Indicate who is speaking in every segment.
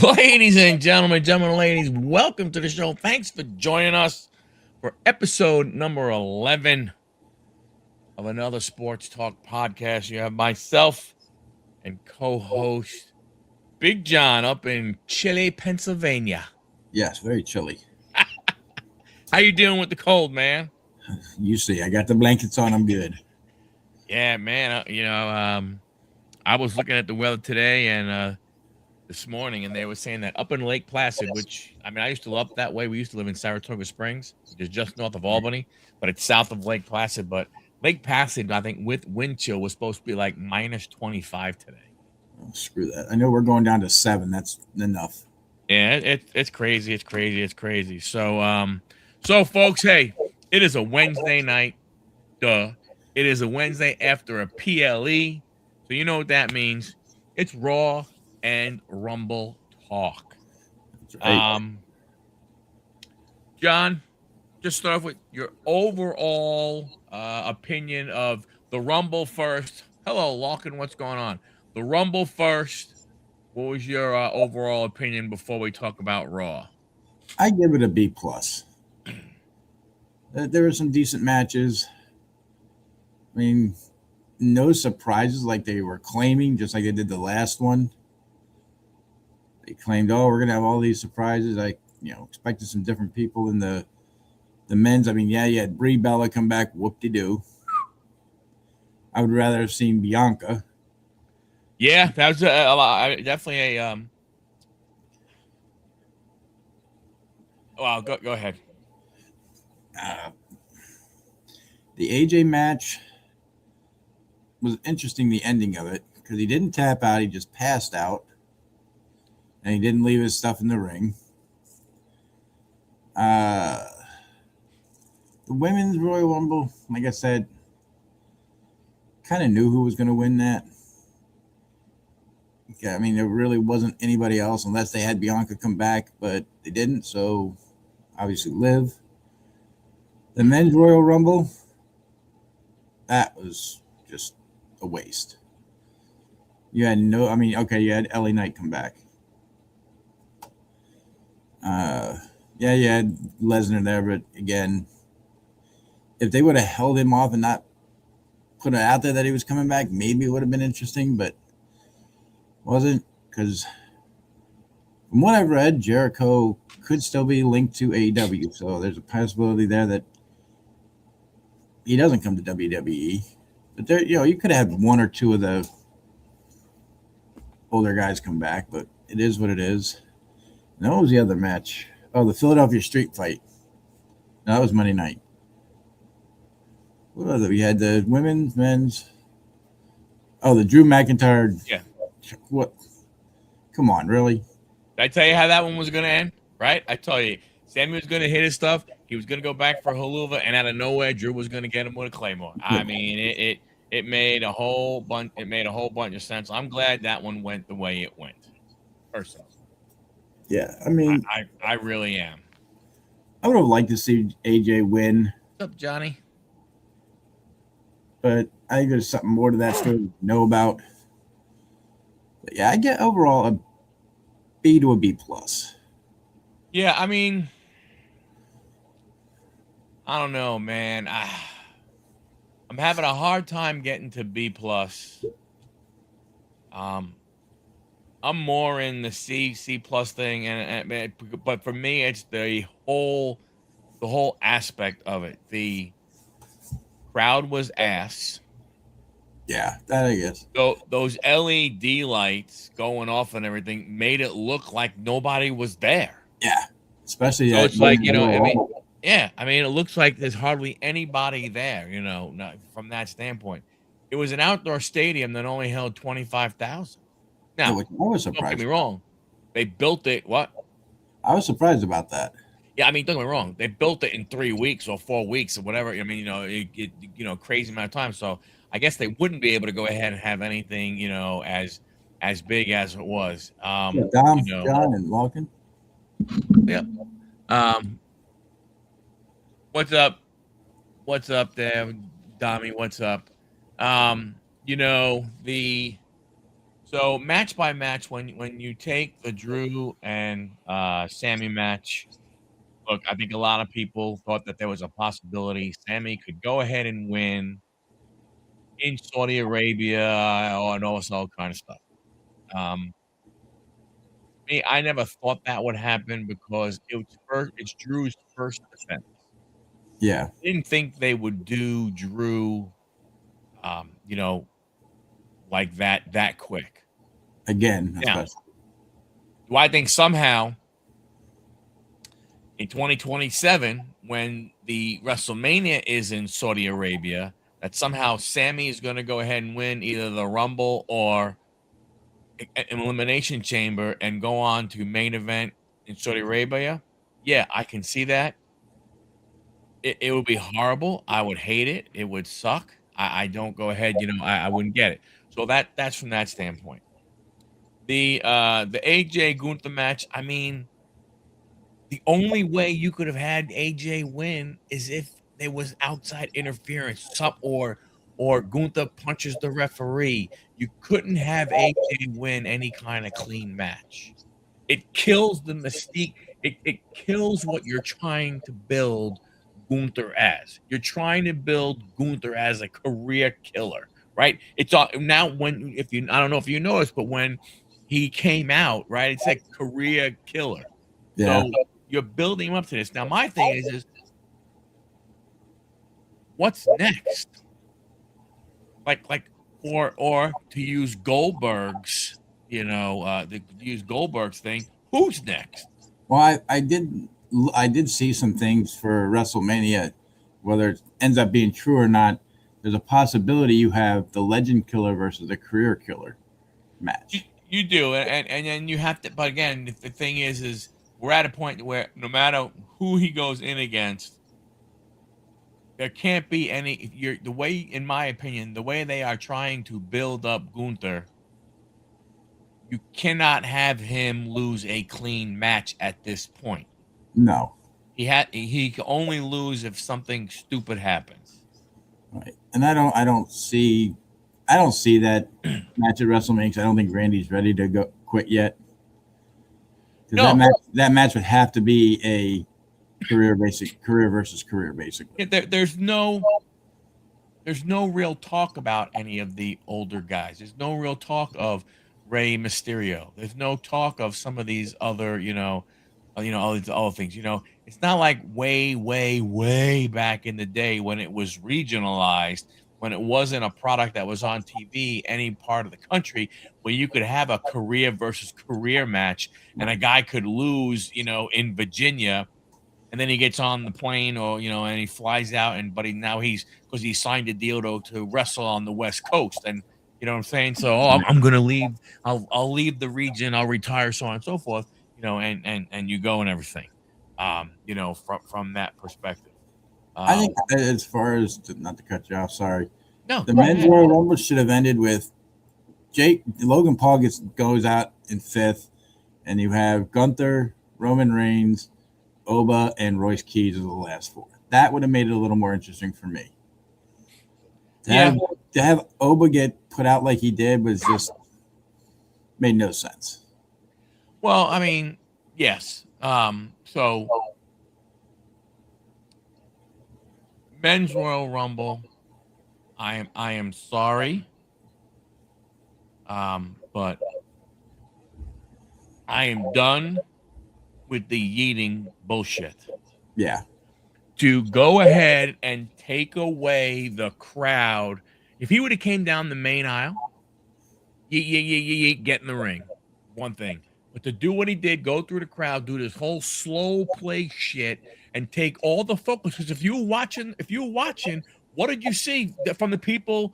Speaker 1: Ladies and gentlemen, ladies, welcome to the show. Thanks for joining us for episode number 11 of another sports talk podcast. You have myself and co-host Big John up in Chile, Pennsylvania.
Speaker 2: Yes, very chilly.
Speaker 1: How you doing with the cold, man?
Speaker 2: You see, I got the blankets on. I'm good.
Speaker 1: Yeah, man. I was looking at the weather today and this morning, and they were saying that up in Lake Placid, which I mean, I used to live up that way. We used to live in Saratoga Springs, which is just north of Albany, but it's south of Lake Placid. But Lake Placid, I think, with wind chill was supposed to be like minus 25 today.
Speaker 2: Oh, screw that. I know we're going down to 7. That's enough.
Speaker 1: Yeah, it's crazy. It's crazy. It's crazy. So folks, hey, it is a Wednesday night. Duh. It is a Wednesday after a PLE. So you know what that means. It's Raw and Rumble talk.
Speaker 2: That's right.
Speaker 1: John, just start off with your overall opinion of the Rumble first. Hello, Lockin, what's going on? The Rumble first. What was your overall opinion before we talk about Raw?
Speaker 2: I give it a B plus. There were some decent matches. I mean, no surprises like they were claiming, just like they did the last one. They claimed, "Oh, we're gonna have all these surprises." I, expected some different people in the men's. I mean, yeah, you had Brie Bella come back. Whoop de doo. I would rather have seen Bianca.
Speaker 1: Yeah, that was a lot. Definitely a Well, go ahead.
Speaker 2: Uh, the AJ match was interesting. The ending of it, because he didn't tap out; he just passed out, and he didn't leave his stuff in the ring. The women's Royal Rumble, like I said, kind of knew who was going to win that. Yeah, I mean, there really wasn't anybody else unless they had Bianca come back, but they didn't. So obviously, Liv. The men's Royal Rumble, that was just a waste. You had no, I mean, okay, you had LA Knight come back. Yeah, you had Lesnar there, but again, if they would have held him off and not put it out there that he was coming back, maybe it would have been interesting, but wasn't, because from what I've read, Jericho could still be linked to AEW, so there's a possibility there that he doesn't come to WWE. But there, you could have had one or two of the older guys come back, but it is what it is. And what was the other match? Oh, the Philadelphia Street Fight. No, that was Monday night. What was it? We had the women's, men's. Oh, the Drew McIntyre.
Speaker 1: Yeah.
Speaker 2: What? Come on, really?
Speaker 1: Did I tell you how that one was going to end? Right? I tell you, Sammy was going to hit his stuff. He was going to go back for Haluva, and out of nowhere, Drew was going to get him with a Claymore. I mean, it made a whole bunch. It made a whole bunch of sense. I'm glad that one went the way it went. Personally,
Speaker 2: Yeah, I mean,
Speaker 1: I really am.
Speaker 2: I would have liked to see AJ win,
Speaker 1: What's up, Johnny?
Speaker 2: but I think there's something more to that story to know about. But yeah, I get overall a B to a B plus.
Speaker 1: Yeah, I mean, I don't know, man. I'm having a hard time getting to B plus. I'm more in the C plus thing, but for me, it's the whole aspect of it. The crowd was ass.
Speaker 2: Yeah, that I guess.
Speaker 1: Those LED lights going off and everything made it look like nobody was there.
Speaker 2: Yeah, especially
Speaker 1: So
Speaker 2: that.
Speaker 1: it's like, I mean, yeah, I mean, it looks like there's hardly anybody there, not from that standpoint. It was an outdoor stadium that only held 25,000. Now,
Speaker 2: I was
Speaker 1: don't get
Speaker 2: surprised.
Speaker 1: me wrong. They built it, what?
Speaker 2: I was surprised about that.
Speaker 1: Yeah, I mean, don't get me wrong. They built it in 3 weeks or 4 weeks or whatever. I mean, crazy amount of time. So I guess they wouldn't be able to go ahead and have anything, as big as it was.
Speaker 2: Yeah, Dom, John, and Larkin.
Speaker 1: Yeah. What's up? What's up there, Dommy? What's up? The So match by match, when you take the Drew and Sammy match, look, I think a lot of people thought that there was a possibility Sammy could go ahead and win in Saudi Arabia or and all kind of stuff. Um, Me, I never thought that would happen because it's Drew's first defense.
Speaker 2: Yeah.
Speaker 1: Didn't think they would do Drew, you know, like that quick.
Speaker 2: Again,
Speaker 1: Now,
Speaker 2: especially.
Speaker 1: do I think somehow in 2027, when the WrestleMania is in Saudi Arabia, that somehow Sammy is going to go ahead and win either the Rumble or an Elimination Chamber and go on to main event in Saudi Arabia? Yeah, I can see that. It would be horrible. I would hate it. It would suck. I don't go ahead, I wouldn't get it. So that's from that standpoint. The AJ Gunther match, I mean, the only way you could have had AJ win is if there was outside interference, or Gunther punches the referee. You couldn't have AJ win any kind of clean match. It kills the mystique. It kills what you're trying to build Gunther as. You're trying to build Gunther as a career killer, right? It's all now when if you I don't know if you noticed, but when he came out, right, it said career killer.
Speaker 2: Yeah.
Speaker 1: So you're building him up to this. Now, my thing is what's next? Like, or to use Goldberg's, to use Goldberg's thing, who's next?
Speaker 2: Well, I did see some things for WrestleMania, whether it ends up being true or not. There's a possibility you have the Legend Killer versus the Career Killer
Speaker 1: You,
Speaker 2: match.
Speaker 1: you do, and then you have to. But again, the thing is we're at a point where no matter who he goes in against, there can't be any. If you're the way, in my opinion, the way they are trying to build up Gunther, you cannot have him lose a clean match at this point.
Speaker 2: No,
Speaker 1: He can only lose if something stupid happens.
Speaker 2: right? And I don't see that match at WrestleMania. 'Cause I don't think Randy's ready to go quit yet. Because
Speaker 1: No,
Speaker 2: that match would have to be a career versus career, basically.
Speaker 1: there's no real talk about any of the older guys. There's no real talk of Rey Mysterio. There's no talk of some of these other, all these other things. It's not like way, way, way back in the day when it was regionalized, when it wasn't a product that was on TV any part of the country, where you could have a career versus career match and a guy could lose, in Virginia, and then he gets on the plane, or and he flies out, and but now he's because he signed a deal to wrestle on the West Coast, and you know what I'm saying. So I'm gonna leave. I'll leave the region. I'll retire, so on and so forth. And you go and everything. From that perspective.
Speaker 2: I
Speaker 1: Um,
Speaker 2: think as far as not to cut you off, sorry.
Speaker 1: no,
Speaker 2: The
Speaker 1: go
Speaker 2: men's
Speaker 1: ahead.
Speaker 2: Royal Rumble should have ended with Logan Paul goes out in fifth, and you have Gunther, Roman Reigns, Oba, and Royce Keys as the last four. That would have made it a little more interesting for me. To
Speaker 1: Yeah.
Speaker 2: have to have Oba get put out like he did was just made no sense.
Speaker 1: Well, I mean, yes. So men's Royal Rumble. I am sorry. But I am done with the yeeting bullshit.
Speaker 2: Yeah,
Speaker 1: To go ahead and take away the crowd. If he would have came down the main aisle, get in the ring. One thing. But to do what he did, go through the crowd, do this whole slow play shit, and take all the focus. Because if you were watching, what did you see from the people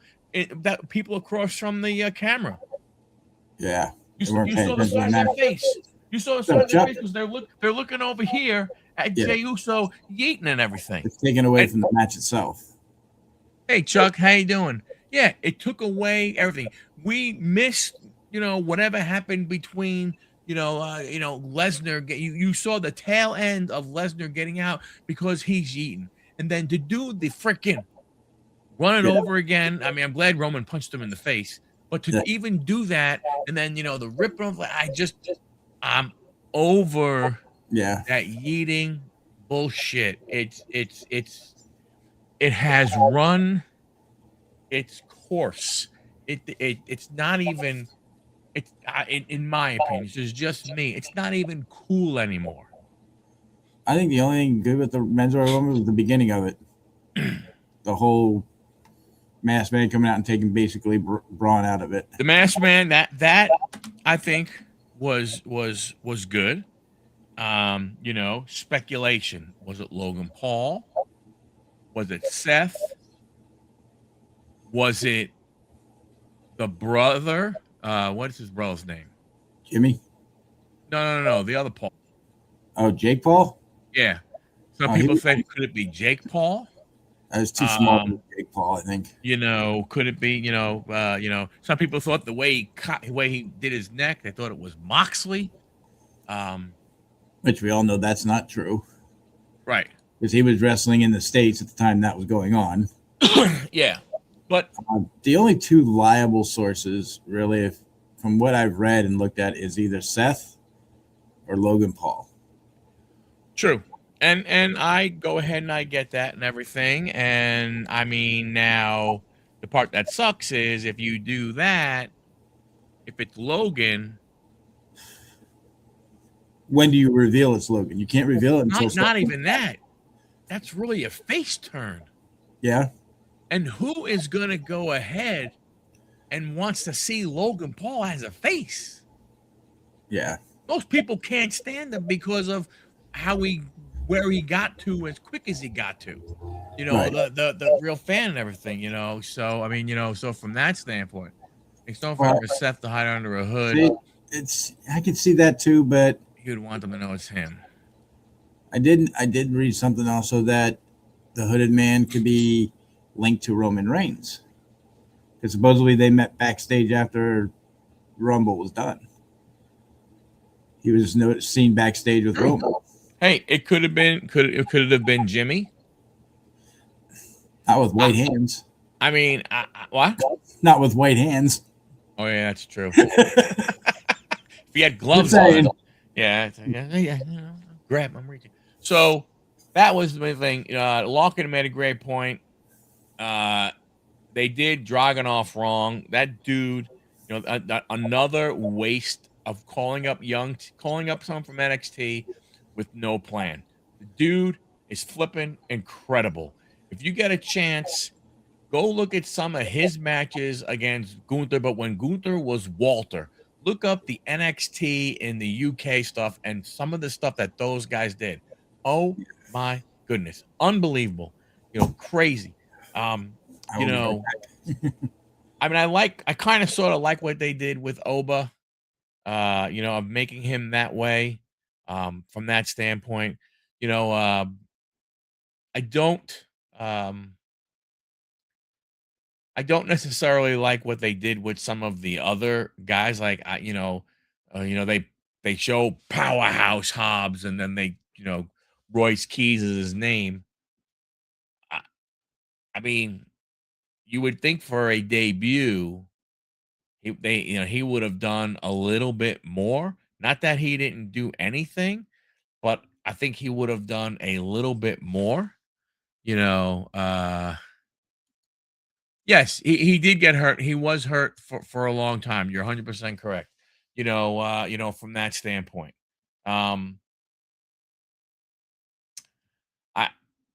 Speaker 1: that people across from the camera?
Speaker 2: yeah.
Speaker 1: You,
Speaker 2: They
Speaker 1: s-
Speaker 2: weren't
Speaker 1: you
Speaker 2: paying
Speaker 1: saw the
Speaker 2: attention to
Speaker 1: side
Speaker 2: the
Speaker 1: of their
Speaker 2: match.
Speaker 1: face. You saw the
Speaker 2: So
Speaker 1: side of their
Speaker 2: Chuck,
Speaker 1: face because they're looking over here at
Speaker 2: yeah,
Speaker 1: Jey Uso yeeting and everything.
Speaker 2: it's taken away
Speaker 1: And
Speaker 2: from the match itself.
Speaker 1: hey, Chuck, how you doing? Yeah, it took away everything. We missed, whatever happened between, Lesnar. You saw the tail end of Lesnar getting out because he's eating, and then to do the freaking run it
Speaker 2: Yeah,
Speaker 1: over again. I mean, I'm glad Roman punched him in the face, But to
Speaker 2: That-
Speaker 1: even do that, and then the rip off, I'm over
Speaker 2: yeah.
Speaker 1: that yeeting bullshit. It has run its course. It's not even in my opinion, this is just me. It's not even cool anymore.
Speaker 2: I think the only thing good with the men's Royal Rumble was the beginning of it. The whole masked man coming out and taking basically Braun out of it.
Speaker 1: The Masked Man, that I think was good. Speculation. Was it Logan Paul? Was it Seth? Was it the brother? What is his brother's name?
Speaker 2: Jimmy?
Speaker 1: No. The other Paul.
Speaker 2: Oh, Jake Paul?
Speaker 1: Yeah. Some
Speaker 2: Oh,
Speaker 1: people said, could it be Jake Paul?
Speaker 2: that was too small for Jake Paul, I think.
Speaker 1: Could it be, some people thought the way he did his neck, they thought it was Moxley.
Speaker 2: Which we all know that's not true.
Speaker 1: Right.
Speaker 2: Because he was wrestling in the States at the time that was going on.
Speaker 1: Yeah. But
Speaker 2: the only two liable sources, really, from what I've read and looked at, is either Seth or Logan Paul.
Speaker 1: True. And I go ahead and I get that and everything. And I mean, now the part that sucks is if you do that, if it's Logan,
Speaker 2: when do you reveal it's Logan? You can't reveal it until
Speaker 1: not even that. That's really a face turn.
Speaker 2: Yeah.
Speaker 1: And who is going to go ahead and wants to see Logan Paul as a face?
Speaker 2: Yeah.
Speaker 1: Most people can't stand him because of where he got to as quick as he got to.
Speaker 2: Right.
Speaker 1: The real fan and everything, So I mean, so from that standpoint, it's no fun for Seth to hide under a hood.
Speaker 2: I could see that too, but
Speaker 1: He would want them to know it's him.
Speaker 2: I did read something also that the hooded man could be linked to Roman Reigns. Because supposedly they met backstage after Rumble was done. He was seen backstage with Roman.
Speaker 1: Hey, it could have been could it have been Jimmy?
Speaker 2: Not with white hands.
Speaker 1: I mean, what?
Speaker 2: Not with white hands.
Speaker 1: Oh yeah, that's true. If he had gloves on, yeah, grab. I'm reaching. So that was the thing. Larkin made a great point. They did Dragunov wrong. That dude, another waste of calling up someone from NXT with no plan. The dude is flipping incredible. If you get a chance, go look at some of his matches against Gunther, but when Gunther was Walter, look up the NXT in the UK stuff and some of the stuff that those guys did. Oh my goodness. Unbelievable. Crazy. I mean, I kind of sort of like what they did with Oba, of making him that way. From that standpoint, I don't necessarily like what they did with some of the other guys. Like they show Powerhouse Hobbs and then Royce Keys is his name. I mean, you would think for a debut, he would have done a little bit more. Not that he didn't do anything, but I think he would have done a little bit more. Yes, he did get hurt. He was hurt for a long time. You're 100% correct. From that standpoint. I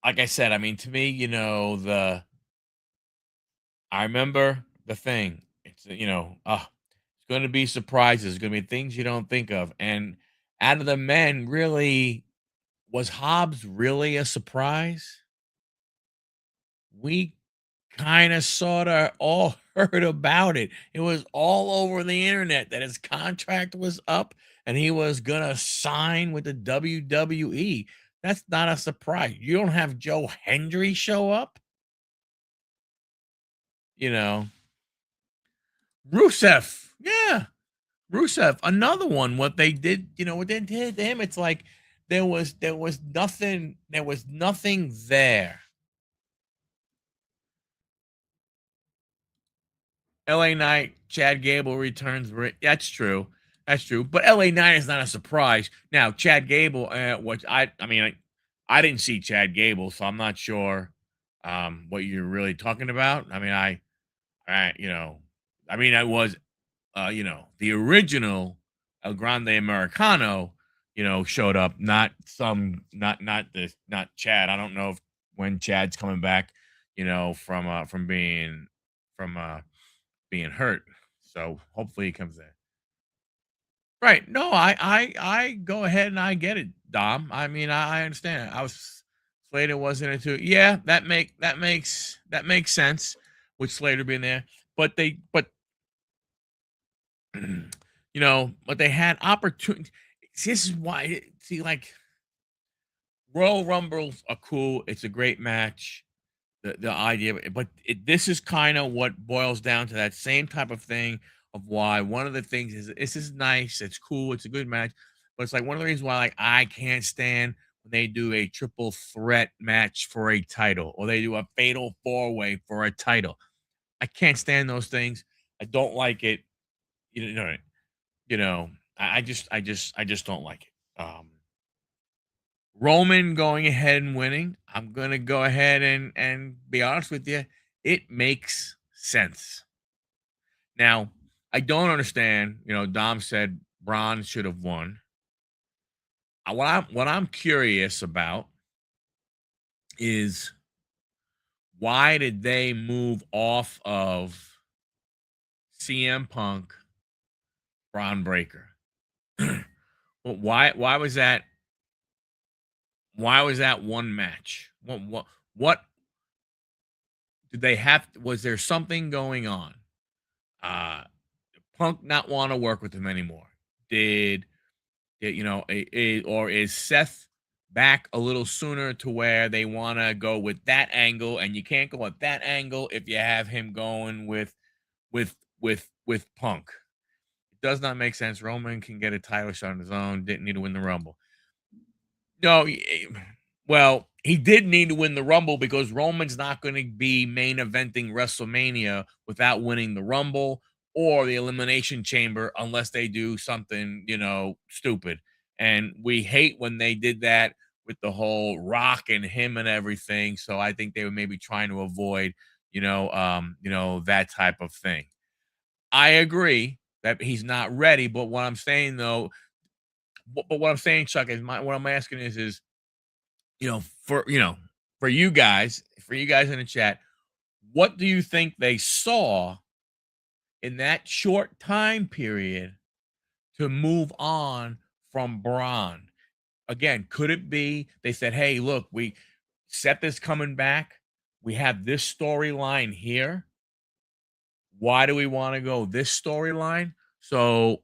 Speaker 1: like I said, I mean, to me, I remember the thing. It's it's going to be surprises. It's going to be things you don't think of. And out of the men, really, was Hobbs really a surprise? We kind of sort of all heard about it. It was all over the internet that his contract was up and he was going to sign with the WWE. That's not a surprise. You don't have Joe Hendry show up. Rusev. Yeah. Rusev, another one. What they did, what they did to him, it's like there was nothing there. LA Knight, Chad Gable returns. That's true. That's true. But LA Knight is not a surprise. Now, Chad Gable, which I mean, I didn't see Chad Gable, so I'm not sure what you're really talking about. I mean, you know, I mean, I was, the original El Grande Americano, showed up, not Chad. I don't know if when Chad's coming back, from being hurt. So hopefully he comes in. Right. No, I go ahead and I get it, Dom. I mean, I understand. I was Slater wasn't into yeah, that makes sense with Slater being there. But but they had opportunity. This is why see, like Royal Rumbles are cool. It's a great match. The idea, but this is kind of what boils down to that same type of thing of why one of the things is this is nice, it's cool, it's a good match, but it's like one of the reasons why like I can't stand when they do a triple threat match for a title or they do a fatal four way for a title. I can't stand those things. I don't like it. You know, you know. I just don't like it. Roman going ahead and winning, I'm gonna go ahead and be honest with you, it makes sense. Now, I don't understand. Dom said Braun should have won. What I'm curious about is why did they move off of CM Punk, Braun Breaker? Well, why was that? Why was that one match? What did they have? Was there something going on? Uh, Punk not want to work with him anymore? Did or is Seth back a little sooner to where they want to go with that angle, and you can't go at that angle if you have him going with Punk? It does not make sense. Roman can get a title shot on his own. Didn't need to win the Rumble. No, well, he did need to win the Rumble because Roman's not going to be main eventing WrestleMania without winning the Rumble or the Elimination Chamber unless they do something, stupid. And we hate when they did that with the whole Rock and him and everything. So I think they were maybe trying to avoid, that type of thing. I agree that he's not ready, but what I'm saying though, but what I'm saying, Chuck, what I'm asking is for for you guys in the chat, what do you think they saw in that short time period to move on from Braun? Again, could it be they said, "Hey, look, we set this coming back. We have this storyline here. Why do we want to go this storyline?" So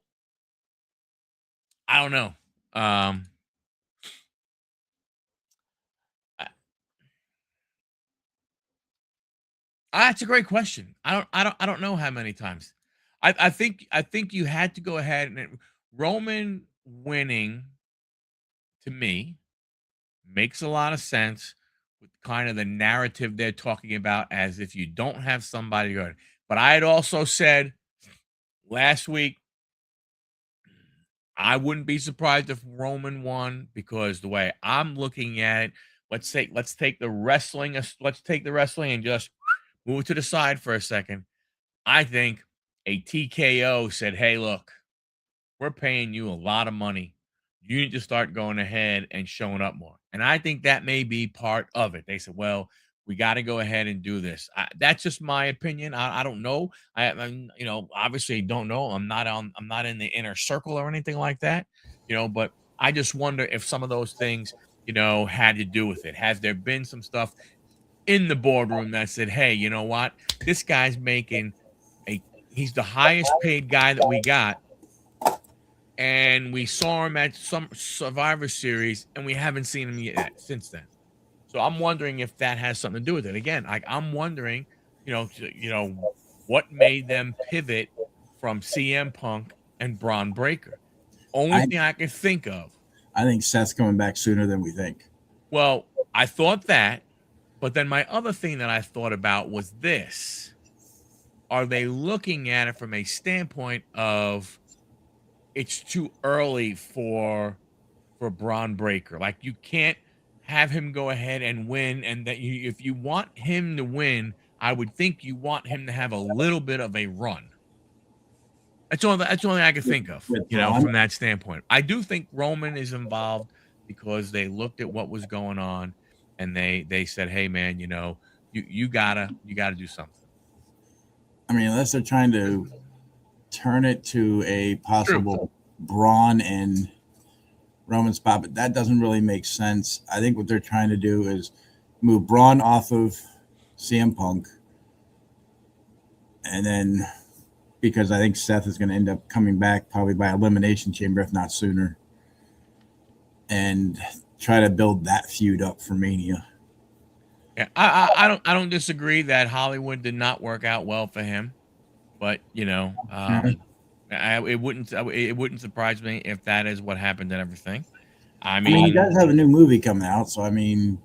Speaker 1: I don't know. That's a great question. I don't know how many times. I think you had to go ahead and Roman winning to me makes a lot of sense with kind of the narrative they're talking about as if you don't have somebody good. But I had also said last week I wouldn't be surprised if Roman won because the way I'm looking at it, let's take the wrestling, let's take the wrestling and just move to the side for a second. I think a TKO said, "Hey, look, we're paying you a lot of money. You need to start going ahead and showing up more." And I think that may be part of it. They said, "Well, we got to go ahead and do this." That's just my opinion. I don't know. Obviously don't know. I'm not in the inner circle or anything like that. But I just wonder if some of those things, had to do with it. Has there been some stuff in the boardroom that said, "Hey, you know what? This guy's making a he's the highest paid guy that we got, and we saw him at some Survivor Series, and we haven't seen him yet since then." So I'm wondering if that has something to do with it. Again, I'm wondering, what made them pivot from CM Punk and Braun Breaker. Only
Speaker 2: I
Speaker 1: thing I can think of.
Speaker 2: I think Seth's coming back sooner than we think.
Speaker 1: Well, I thought that, but then my other thing that I thought about was this. are they looking at it from a standpoint of it's too early for Braun Breaker? Like you can't have him go ahead and win, and that you if you want him to win, I would think you want him to have a little bit of a run. That's the only thing I can think of,
Speaker 2: with
Speaker 1: you know,
Speaker 2: Braun.
Speaker 1: from that standpoint. I do think Roman is involved because they looked at what was going on and they said, "Hey man, you know, you gotta do something."
Speaker 2: I mean, unless they're trying to turn it to a
Speaker 1: True.
Speaker 2: possible Braun and Roman spot, but that doesn't really make sense. I think what they're trying to do is move Braun off of CM Punk, and then because I think Seth is going to end up coming back probably by Elimination Chamber, if not sooner, and try to build that feud up for Mania.
Speaker 1: Yeah, I don't disagree that Hollywood did not work out well for him, but you know, it wouldn't surprise me if that is what happened and everything. I
Speaker 2: I mean, he
Speaker 1: mean,
Speaker 2: does have a new movie coming out, so I mean,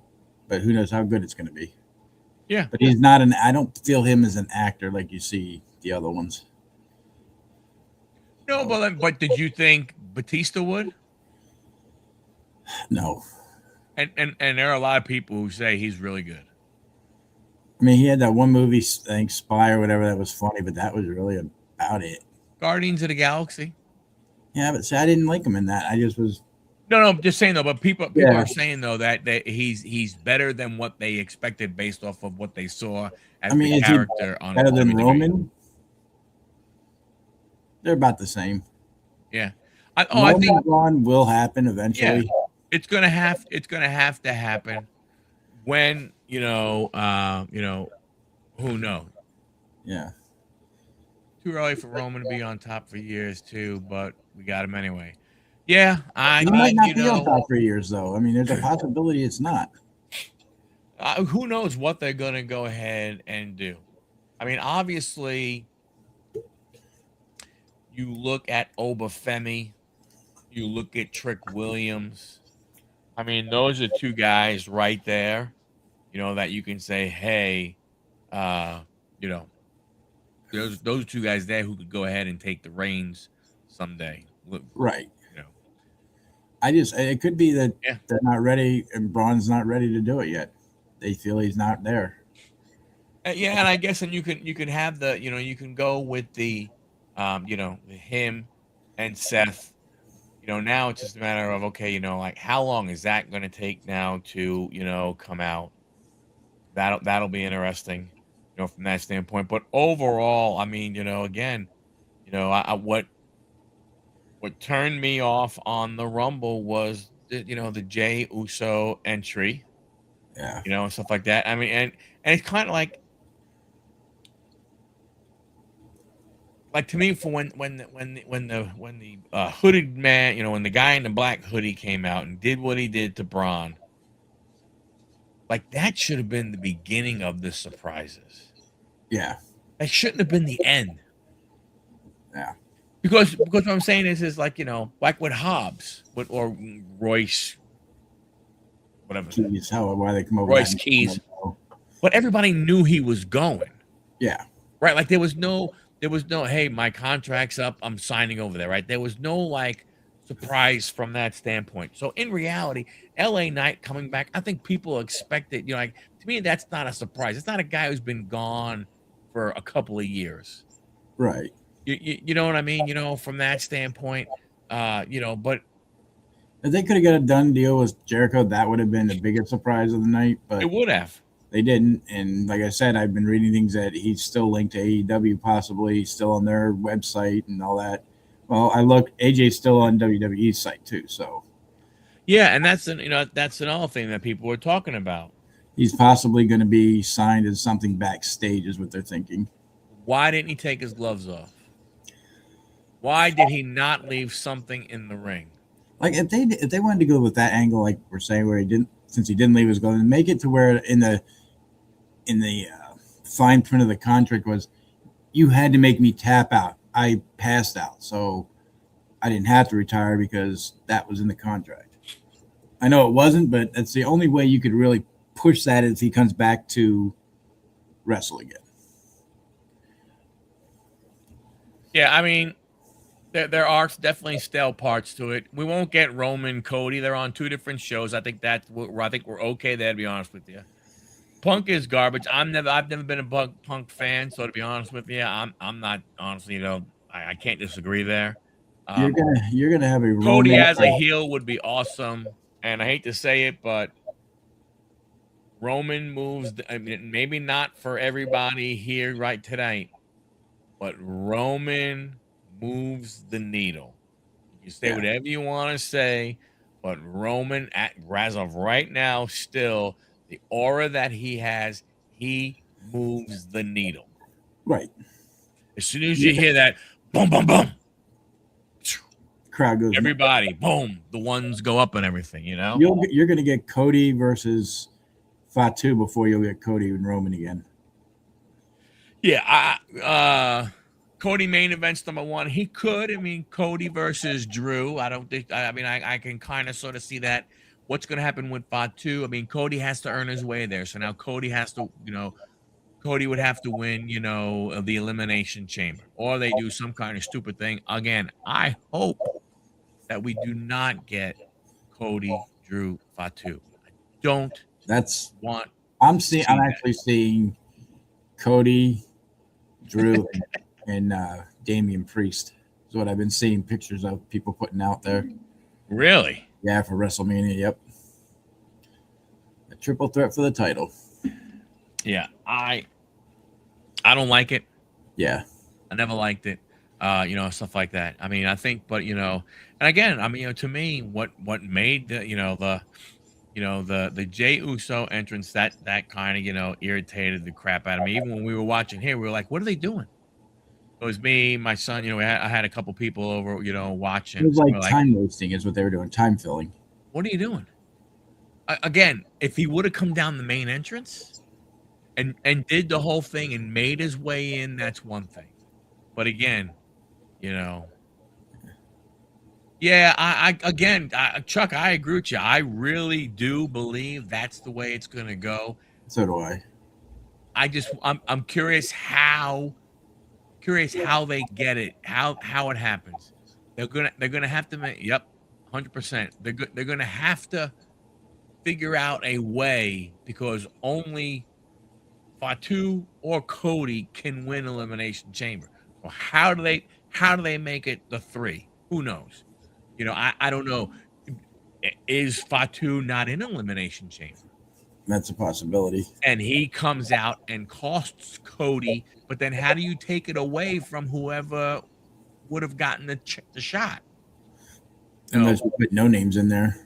Speaker 2: but who knows how good it's going to be.
Speaker 1: yeah,
Speaker 2: But he's not an. I don't feel him as an actor like you see the other ones.
Speaker 1: no,
Speaker 2: So,
Speaker 1: but did you think Batista would?
Speaker 2: no,
Speaker 1: And there are a lot of people who say he's really good.
Speaker 2: I mean, he had that one movie, I think Spy or whatever, that was funny, but that was really about it.
Speaker 1: Guardians of the Galaxy.
Speaker 2: Yeah, but see, I didn't like him in that. I just was.
Speaker 1: No, I'm just saying though. But people
Speaker 2: Yeah,
Speaker 1: are saying though that he's better than what they expected based off of what they saw
Speaker 2: I
Speaker 1: as the
Speaker 2: mean, is he
Speaker 1: character on
Speaker 2: better than
Speaker 1: WWE.
Speaker 2: Roman? They're about the same.
Speaker 1: Yeah. I think
Speaker 2: Roman Braun will happen
Speaker 1: yeah.
Speaker 2: eventually.
Speaker 1: It's gonna have to happen when who knows.
Speaker 2: Yeah,
Speaker 1: Too early for Roman to be on top for years too, but we got him anyway. Yeah, I
Speaker 2: he might
Speaker 1: mean,
Speaker 2: not be on top for years, though. I mean, there's a possibility it's not.
Speaker 1: who knows what they're gonna go ahead and do. I mean, obviously, you look at Obafemi, you look at Trick Williams. I mean, those are two guys right there, that you can say, hey, uh, you know, those two guys there who could go ahead and take the reins someday. Look,
Speaker 2: Right.
Speaker 1: you know,
Speaker 2: It could be that
Speaker 1: yeah.
Speaker 2: they're not ready and Braun's not ready to do it yet. They feel he's not there.
Speaker 1: Yeah, and I guess and you can have you can go with him and Seth. Now it's just a matter of okay, like how long is that going to take now to come out? That'll be interesting, from that standpoint. But overall, I mean, again, what turned me off on the Rumble was the Jay Uso entry,
Speaker 2: Yeah.
Speaker 1: and stuff like that. I mean, and it's kind of like to me for when the hooded man, when the guy in the black hoodie came out and did what he did to Braun, like that should have been the beginning of the surprises.
Speaker 2: Yeah.
Speaker 1: That shouldn't have been the end.
Speaker 2: Yeah.
Speaker 1: Because what I'm saying is like like with Hobbs or Royce, whatever
Speaker 2: Keys, why they come over
Speaker 1: Royce
Speaker 2: that.
Speaker 1: Keys, but everybody knew he was going.
Speaker 2: Yeah.
Speaker 1: Right, like there was no hey, my contract's up, I'm signing over there, right? There was no like surprise from that standpoint. So in reality, LA Knight coming back, I think people expected, like to me that's not a surprise. It's not a guy who's been gone for a couple of years.
Speaker 2: Right.
Speaker 1: You know what I mean? From that standpoint, but
Speaker 2: If they could have got a done deal with Jericho, that would have been the biggest surprise of the night,
Speaker 1: it
Speaker 2: but
Speaker 1: would have.
Speaker 2: they didn't. And like I said, I've been reading things that he's still linked to AEW, possibly still on their website and all that. Well, I looked, AJ's still on WWE's site too, so
Speaker 1: Yeah, and that's another thing that people were talking about.
Speaker 2: he's possibly going to be signed as something backstage, is what they're thinking.
Speaker 1: Why didn't he take his gloves off? Why did he not leave something in the ring?
Speaker 2: Like if they wanted to go with that angle, like we're saying, where he didn't, since he didn't leave his glove, and make it to where in the fine print of the contract was, you had to make me tap out. I passed out, so I didn't have to retire because that was in the contract. I know it wasn't, but that's the only way you could really push that if he comes back to wrestle again.
Speaker 1: Yeah, I mean, there are definitely stale parts to it. We won't get Roman Cody. They're on two different shows. I think I think we're okay there. To be honest with you, Punk is garbage. I've never been a Punk fan. So to be honest with you, I'm not honestly. I can't disagree there. Um,
Speaker 2: You're gonna have a
Speaker 1: Cody
Speaker 2: Roman.
Speaker 1: as a heel would be awesome, and I hate to say it, but Roman moves. I mean, maybe not for everybody here right tonight, but Roman moves the needle. You say
Speaker 2: Yeah,
Speaker 1: whatever you want to say, but Roman, as of right now, still the aura that he moves the needle.
Speaker 2: right.
Speaker 1: As soon as you
Speaker 2: You're,
Speaker 1: hear that, boom, boom, boom,
Speaker 2: crowd goes.
Speaker 1: everybody, boom, the ones go up and everything.
Speaker 2: You're gonna get Cody versus Fatu before you'll get Cody and Roman again.
Speaker 1: Yeah, Cody main events number one. He could. I mean, Cody versus Drew. I don't think. I mean, I can kind of sort of see that. What's going to happen with Fatu? I mean, Cody has to earn his way there. So now Cody has to, Cody would have to win, the Elimination Chamber, or they do some kind of stupid thing. Again, I hope that we do not get Cody, Drew, Fatu. I don't
Speaker 2: That's
Speaker 1: want
Speaker 2: I'm
Speaker 1: to
Speaker 2: seeing. I'm
Speaker 1: see that.
Speaker 2: actually seeing Cody, Drew, and Damian Priest. Is what I've been seeing pictures of people putting out there.
Speaker 1: Really?
Speaker 2: Yeah, for WrestleMania. Yep, a triple threat for the title.
Speaker 1: Yeah, I don't like it.
Speaker 2: Yeah,
Speaker 1: I never liked it. Stuff like that. I mean, I think, but and again, I mean, to me, what made the Jey Uso entrance that kind of irritated the crap out of me. Even when we were watching here, we were like, what are they doing? It was me, my son. I had a couple people over,
Speaker 2: it
Speaker 1: watching.
Speaker 2: was
Speaker 1: So we're
Speaker 2: like
Speaker 1: like,
Speaker 2: time wasting, is what they were doing. Time filling.
Speaker 1: what are you doing? Again, if he would have come down the main entrance and did the whole thing and made his way in, that's one thing. But again, you know, yeah, Chuck, I agree with you. I really do believe that's the way it's gonna go.
Speaker 2: So do I.
Speaker 1: I'm curious how they get it, how it happens. They're gonna have to make, yep, 100%. They're gonna have to figure out a way because only Fatu or Cody can win Elimination Chamber. Well, how do they make it the three? Who knows? I don't know. Is Fatu not in Elimination Chamber?
Speaker 2: That's a possibility.
Speaker 1: And he comes out and costs Cody, but then how do you take it away from whoever would have gotten the shot?
Speaker 2: Unless
Speaker 1: No,
Speaker 2: we put no names in there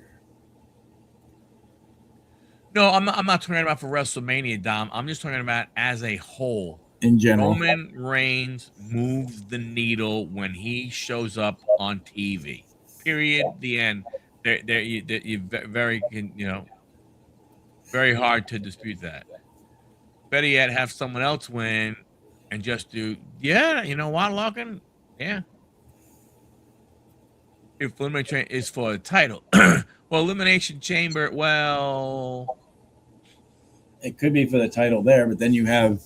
Speaker 1: no, I'm not talking about for WrestleMania, Dom. I'm just talking about as a whole.
Speaker 2: in general.
Speaker 1: Roman Reigns moves the needle when he shows up on TV. Period. The end. You very very hard to dispute that. Better yet, have someone else win and just do. Yeah, you know what, Larkin? Yeah. If Elimination is for the title, well, Elimination Chamber. Well,
Speaker 2: It could be for the title there, but then you have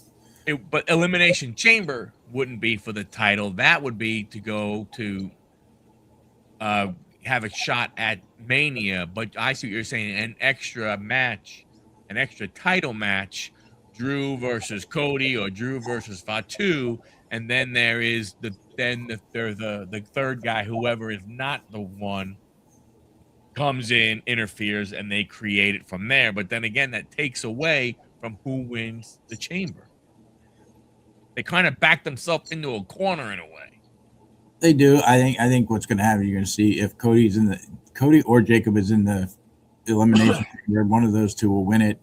Speaker 1: but Elimination Chamber wouldn't be for the title. That would be to go to have a shot at Mania. But I see what you're saying. An extra match, an extra title match, Drew versus Cody or Drew versus Fatu, and then there is the third guy, whoever is not the one, comes in, interferes, and they create it from there. But then again, that takes away from who wins the chamber. They kind of back themselves into a corner in a way.
Speaker 2: they do. I think what's going to happen, you're going to see if Cody or Jacob is in the elimination chamber, one of those two will win it.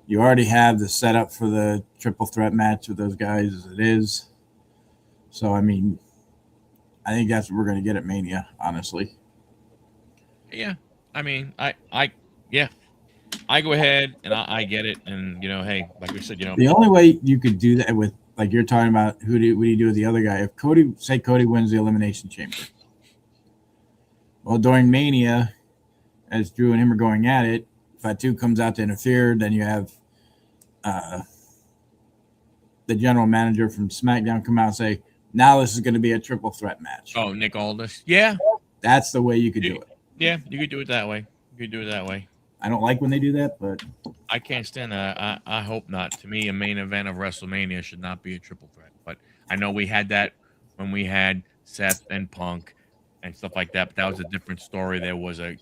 Speaker 2: You already have the setup for the triple threat match with those guys as it is. So I mean, I think that's what we're going to get at Mania. Honestly,
Speaker 1: Yeah, I mean, yeah, I go ahead and I get it, and hey, like we said,
Speaker 2: the only way you could do that with, like you're talking about, what do you do with the other guy? If Cody wins the elimination chamber, well, during Mania, as Drew and him are going at it, Fatu comes out to interfere. Then you have the general manager from SmackDown come out and say, Now this is going to be a triple threat match.
Speaker 1: Oh, Nick Aldis. Yeah.
Speaker 2: That's the way you could do it.
Speaker 1: Yeah, you could do it that way. You could do it that way.
Speaker 2: I don't like when they do that, but
Speaker 1: I can't stand that. I hope not. To me, a main event of WrestleMania should not be a triple threat. But I know we had that when we had Seth and Punk and stuff like that. But that was a different story. There was a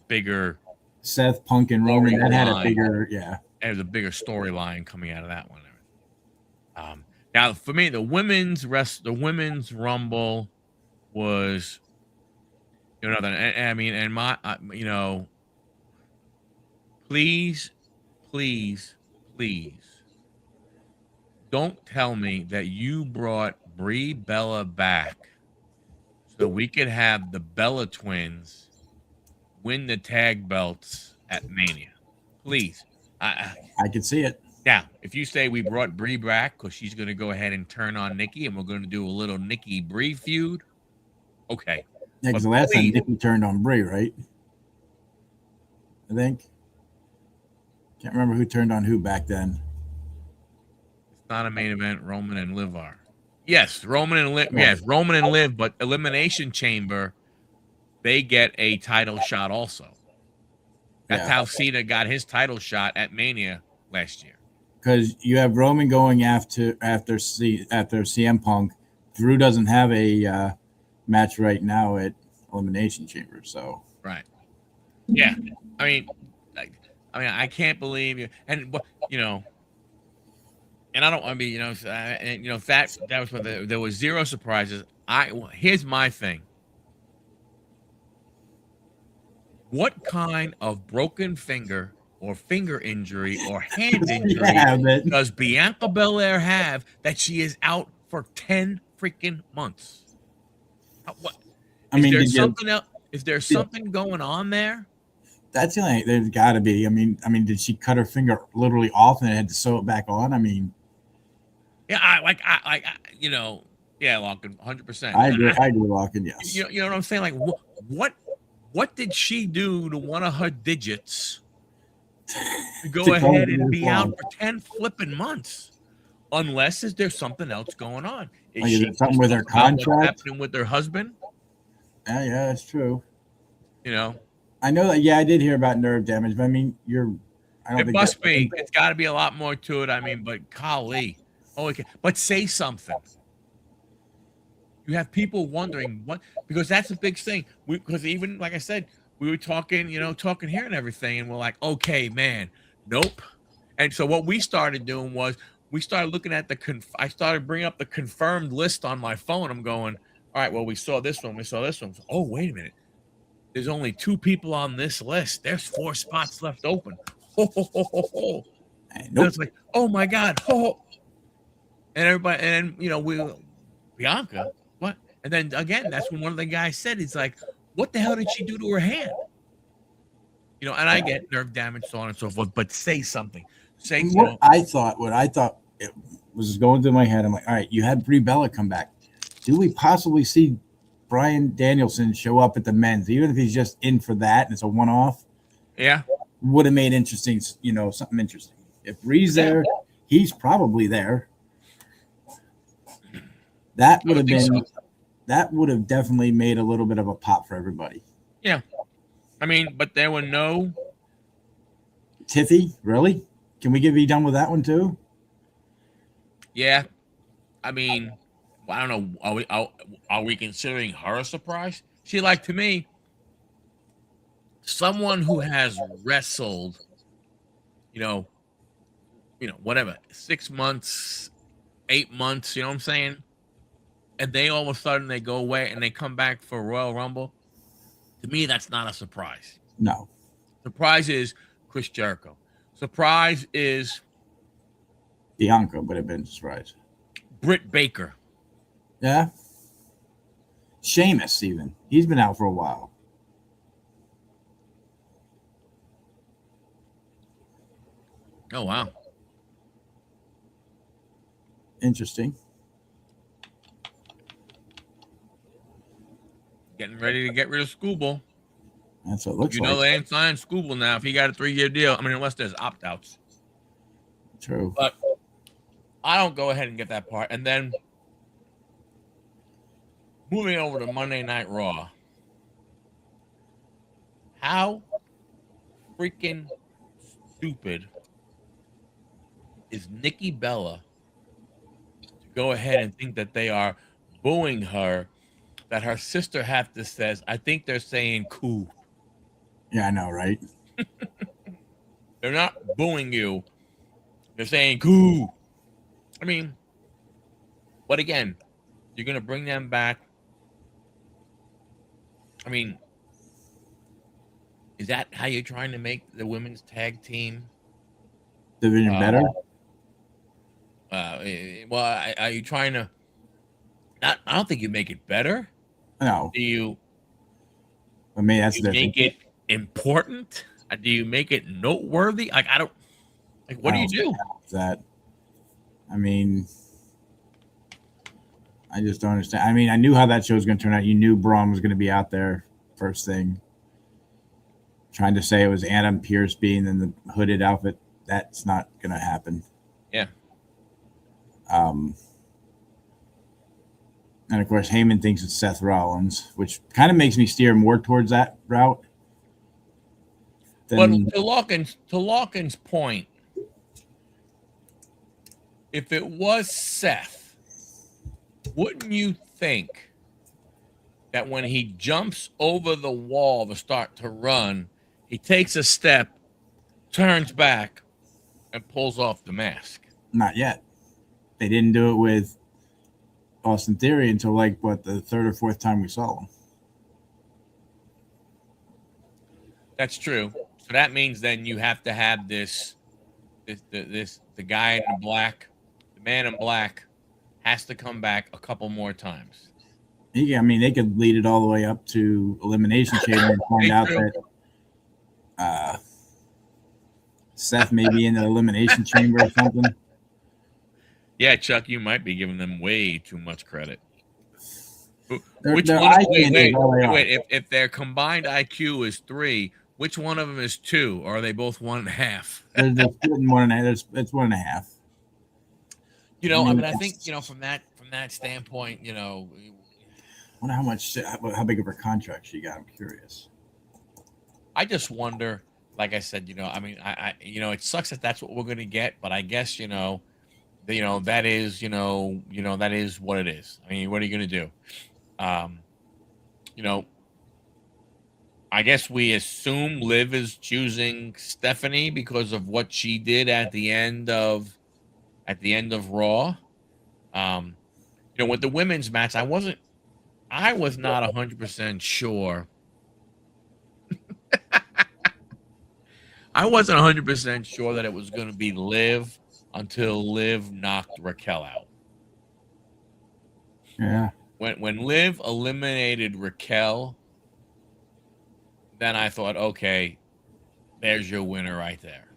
Speaker 1: bigger
Speaker 2: Seth, Punk, and Roman. That had a bigger,
Speaker 1: There was a bigger storyline coming out of that one. Now for me, the women's Rumble was, I mean, and my, please, don't tell me that you brought Brie Bella back so we could have the Bella twins win the tag belts at Mania. Please.
Speaker 2: I can see it.
Speaker 1: Now, if you say we brought Brie back because she's going to go ahead and turn on Nikki and we're going to do a little Nikki Brie feud, okay.
Speaker 2: Yeah, because the last time Nikki turned on Brie, right? I think. Can't remember who turned on who back then.
Speaker 1: It's not a main event. Roman and Liv are. Yes, Roman and Liv. Yes, Roman and Liv, but Elimination Chamber, they get a title shot also. That's how Cena got his title shot at Mania last year.
Speaker 2: Because you have Roman going after CM Punk. Drew doesn't have a match right now at Elimination Chamber, so
Speaker 1: right. Yeah, I mean, I can't believe you, and and I don't want to be, that was what there was zero surprises. Here's my thing. What kind of broken finger or finger injury or hand injury does Bianca Belair have that she is out for 10 freaking months? What? Is there something going on there?
Speaker 2: That's the only. There's got to be. I mean, did she cut her finger literally off and had to sew it back on? I mean,
Speaker 1: yeah, yeah, Larkin, 100%.
Speaker 2: I agree, Larkin. Yes.
Speaker 1: You know what I'm saying? Like, what did she do to one of her digits to go ahead and be out for 10 flipping months? Unless there's something else going on.
Speaker 2: Is she something with her contract?
Speaker 1: What's happening with her husband?
Speaker 2: Yeah, that's true.
Speaker 1: I
Speaker 2: know that. Yeah, I did hear about nerve damage, but I mean,
Speaker 1: it must be. It's got to be a lot more to it. I mean, but golly, but say something. You have people wondering what, because that's a big thing. Because even like I said, we were talking here and everything, and we're like, okay, man, nope. And so what we started doing was we started looking at I started bringing up the confirmed list on my phone. I'm going, all right, well, we saw this one. So, oh, wait a minute. There's only 2 people on this list. There's 4 spots left open. Nope. It's like, oh my God. And everybody, and Bianca, what? And then again, that's when one of the guys said, he's like, what the hell did she do to her hand? And I get nerve damage, so on and so forth, but say something.
Speaker 2: What I thought it was going through my head. I'm like, all right, you had Brie Bella come back. Do we possibly see Bryan Danielson show up at the men's, even if he's just in for that and it's a one-off?
Speaker 1: Yeah.
Speaker 2: Would have made interesting, something interesting. If Bree's there, he's probably there. That would have been, so. That would have definitely made a little bit of a pop for everybody.
Speaker 1: Yeah. I mean, but there were no.
Speaker 2: Tiffy, really? Can we be done with that one too?
Speaker 1: Yeah. I mean, I don't know. Are we considering her a surprise? See, like, to me, someone who has wrestled, whatever, 6 months, 8 months, you know what I'm saying? And they all of a sudden they go away and they come back for Royal Rumble. To me, that's not a surprise.
Speaker 2: No.
Speaker 1: Surprise is Chris Jericho. Surprise is
Speaker 2: Bianca would have been a surprise.
Speaker 1: Britt Baker.
Speaker 2: Yeah. Sheamus, even. He's been out for a while.
Speaker 1: Oh, wow.
Speaker 2: Interesting.
Speaker 1: Getting ready to get rid of Scooble.
Speaker 2: That's what it looks like.
Speaker 1: They ain't signed Scooble now if he got a 3-year deal. I mean, unless there's opt-outs.
Speaker 2: True.
Speaker 1: But I don't go ahead and get that part. And then Moving over to Monday Night Raw. How freaking stupid is Nikki Bella to go ahead and think that they are booing her, that her sister half this says, I think they're saying cool.
Speaker 2: Yeah, I know, right?
Speaker 1: They're not booing you. They're saying cool. I mean, but again, you're going to bring them back. I mean, is that how you're trying to make the women's tag team?
Speaker 2: Division better?
Speaker 1: Well, are you trying to? Not, I don't think you make it better.
Speaker 2: No.
Speaker 1: Do you?
Speaker 2: I mean, that's
Speaker 1: Do you
Speaker 2: the
Speaker 1: make it important? Do you make it noteworthy? Like I don't. Like what
Speaker 2: I
Speaker 1: do you
Speaker 2: don't
Speaker 1: do?
Speaker 2: that. I mean, I just don't understand. I mean, I knew how that show was going to turn out. You knew Braun was going to be out there first thing, trying to say it was Adam Pearce being in the hooded outfit. That's not going to happen.
Speaker 1: Yeah.
Speaker 2: And of course, Heyman thinks it's Seth Rollins, which kind of makes me steer more towards that route.
Speaker 1: But to Lawkins' point, if it was Seth, wouldn't you think that when he jumps over the wall to start to run, he takes a step, turns back, and pulls off the mask?
Speaker 2: Not yet. They didn't do it with Austin Theory until like the third or fourth time we saw him.
Speaker 1: That's true. So that means then you have to have the guy in the black, the man in black, has to come back a couple more times.
Speaker 2: Yeah, I mean, they could lead it all the way up to Elimination Chamber and find out that Seth may be in the Elimination Chamber or something.
Speaker 1: Yeah, Chuck, you might be giving them way too much credit.
Speaker 2: Wait,
Speaker 1: if their combined IQ is 3, which one of them is 2? Or are they both 1.5?
Speaker 2: They're splitting 1.5. It's 1.5.
Speaker 1: You know, I mean, I think from that standpoint, I
Speaker 2: wonder how big of a contract she got. I'm curious.
Speaker 1: I just wonder. Like I said, I mean, I it sucks that that's what we're going to get, but I guess that is that is what it is. I mean, what are you going to do? I guess we assume Liv is choosing Stephanie because of what she did at the end of Raw. With the women's match, I was not 100% sure. I wasn't 100% sure that it was going to be Liv until Liv knocked Raquel out.
Speaker 2: Yeah.
Speaker 1: When Liv eliminated Raquel, then I thought, okay, there's your winner right there.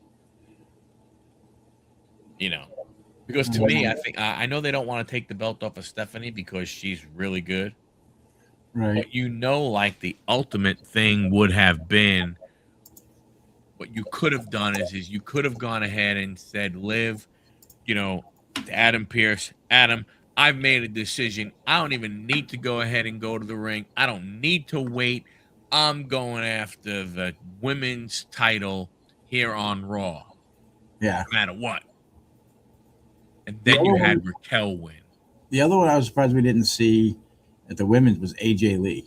Speaker 1: Because to me, I think I know they don't want to take the belt off of Stephanie because she's really good.
Speaker 2: Right.
Speaker 1: But like the ultimate thing would have been, what you could have done is you could have gone ahead and said, Liv, to Adam Pearce, Adam, I've made a decision. I don't even need to go ahead and go to the ring. I don't need to wait. I'm going after the women's title here on Raw.
Speaker 2: Yeah.
Speaker 1: No matter what. And then you had Raquel win.
Speaker 2: The other one I was surprised we didn't see at the women's was AJ Lee.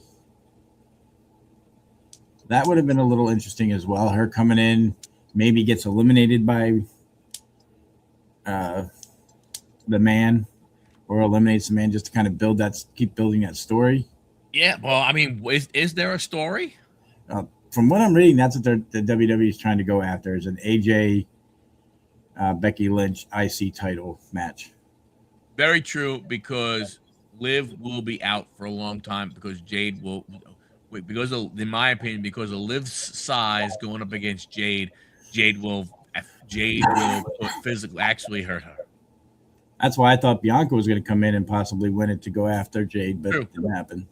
Speaker 2: That would have been a little interesting as well. Her coming in, maybe gets eliminated by the man, or eliminates the man, just to kind of keep building that story.
Speaker 1: Yeah, well, I mean, is there a story?
Speaker 2: From what I'm reading, that's what the WWE is trying to go after, is an AJ Becky Lynch IC title match.
Speaker 1: Very true, because Liv will be out for a long time because Jade will. In my opinion, because of Liv's size going up against Jade will physically actually hurt her.
Speaker 2: That's why I thought Bianca was going to come in and possibly win it to go after Jade, but it didn't happen.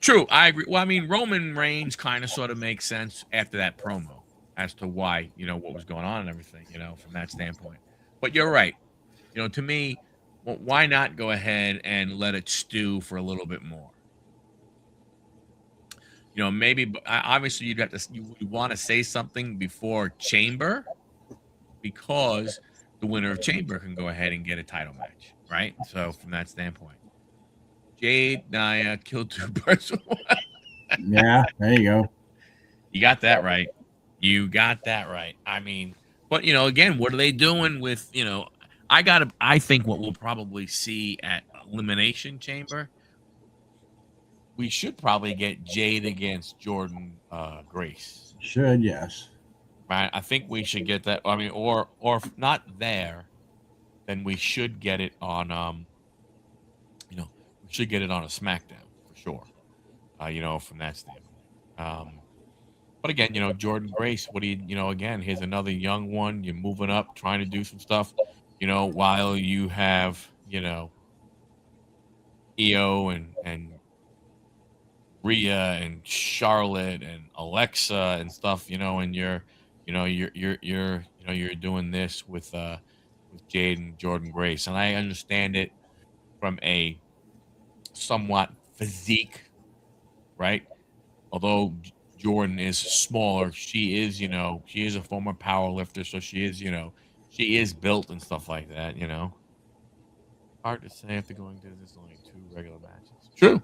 Speaker 1: True, I agree. Well, I mean, Roman Reigns kind of sort of makes sense after that promo as to why, what was going on and everything, from that standpoint. But you're right. To me, why not go ahead and let it stew for a little bit more? Maybe obviously you would want to say something before Chamber because the winner of Chamber can go ahead and get a title match, right? So from that standpoint, Jade, Naya, kill two birds with one.
Speaker 2: Yeah, there you go.
Speaker 1: You got that right. You got that right. I mean, but again, what are they doing with I think what we'll probably see at Elimination Chamber, we should probably get Jade against Jordan Grace.
Speaker 2: Should, yes.
Speaker 1: Right? I think we should get that. I mean, or if not there, then we should get it on we should get it on a SmackDown for sure. From that standpoint. But again, Jordan Grace, what do again, here's another young one. You're moving up, trying to do some stuff, while you have, EO and Rhea and Charlotte and Alexa and stuff, and you're doing this with Jade and Jordan Grace. And I understand it from a somewhat physique, right? Although Jordan is smaller, she is a former power lifter, so she is built and stuff like that. Hard to say if they're going to do this only 2 regular matches. True.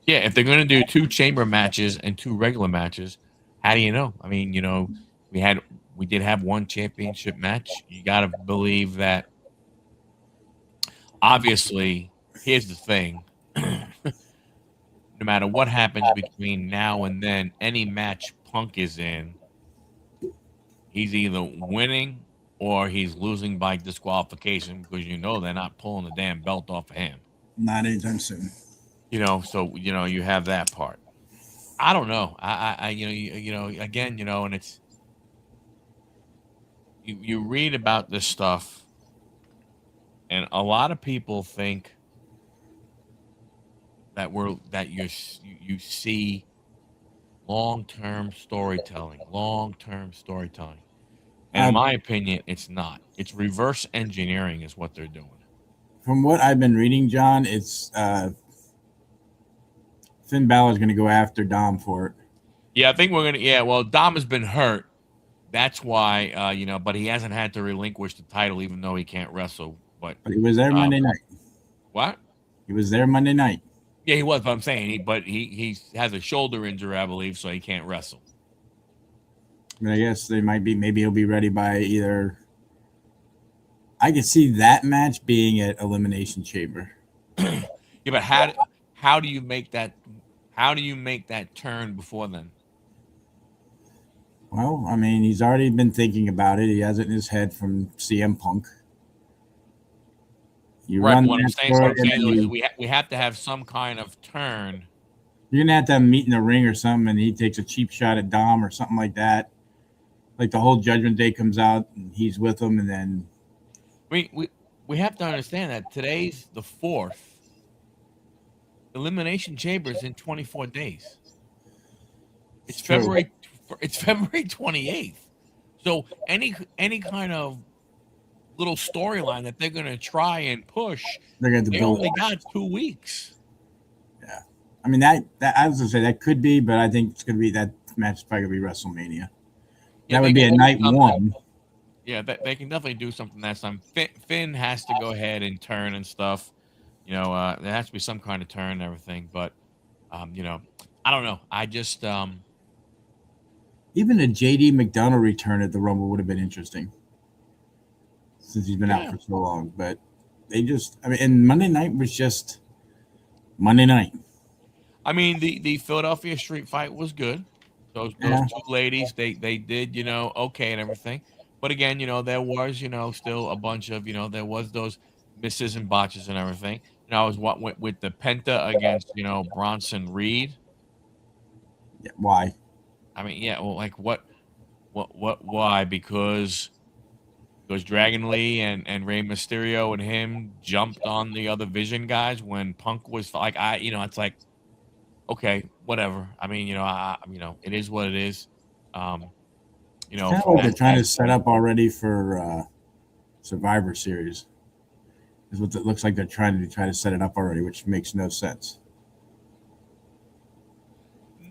Speaker 1: Yeah, if they're going to do 2 chamber matches and 2 regular matches, how do you know? I mean, we had we did have 1 championship match. You got to believe that. Obviously, here's the thing. No matter what happens between now and then, any match Punk is in, he's either winning or he's losing by disqualification because they're not pulling the damn belt off of him.
Speaker 2: Not anytime soon.
Speaker 1: So you have that part. I don't know. Again, and it's you read about this stuff, and a lot of people think that you see long-term storytelling, and in my opinion, it's not. It's reverse engineering is what they're doing.
Speaker 2: From what I've been reading, John, it's Finn Balor's going to go after Dom for it.
Speaker 1: Yeah, I think we're gonna. Yeah, well, Dom has been hurt. That's why, but he hasn't had to relinquish the title, even though he can't wrestle. But
Speaker 2: he was there Monday night.
Speaker 1: What?
Speaker 2: He was there Monday night.
Speaker 1: Yeah, he was. But I'm saying, he has a shoulder injury, I believe, so he can't wrestle.
Speaker 2: I guess they might be. Maybe he'll be ready by either. I could see that match being at Elimination Chamber.
Speaker 1: Yeah, but how do you make that? How do you make that turn before then?
Speaker 2: Well, I mean, he's already been thinking about it. He has it in his head from CM Punk.
Speaker 1: Right. What I'm saying, we have to have some kind of turn.
Speaker 2: You're gonna have to meet in the ring or something, and he takes a cheap shot at Dom or something like that. Like the whole Judgment Day comes out, and he's with him, and then
Speaker 1: we have to understand that today's the 4th. Elimination Chamber is in 24 days. It's February 28th. So any kind of little storyline that they're going to try and push, they only got 2 weeks.
Speaker 2: Yeah, I mean that I was gonna say that could be, but I think it's gonna be that match is probably gonna be WrestleMania.
Speaker 1: Yeah,
Speaker 2: that would be a night 1.
Speaker 1: Yeah, they can definitely do something that time. Finn has to go ahead and turn and stuff. There has to be some kind of turn and everything. But, I don't know. I just
Speaker 2: even a JD McDonough return at the Rumble would have been interesting since he's been out for so long. But and Monday night was just Monday night.
Speaker 1: I mean, the Philadelphia street fight was good. Those 2 ladies, they did, okay and everything. But again, there was, still a bunch of, there was those misses and botches and everything. I was with the Penta against, Bronson Reed.
Speaker 2: Yeah, why?
Speaker 1: I mean, yeah, well, like why? Because Dragon Lee and Rey Mysterio and him jumped on the other Vision guys when Punk was like, it's like, okay, whatever. I mean, it is what it is.
Speaker 2: It's kind of what they're trying to set up already for Survivor Series. is what it looks like they're try to set it up already, which makes no sense.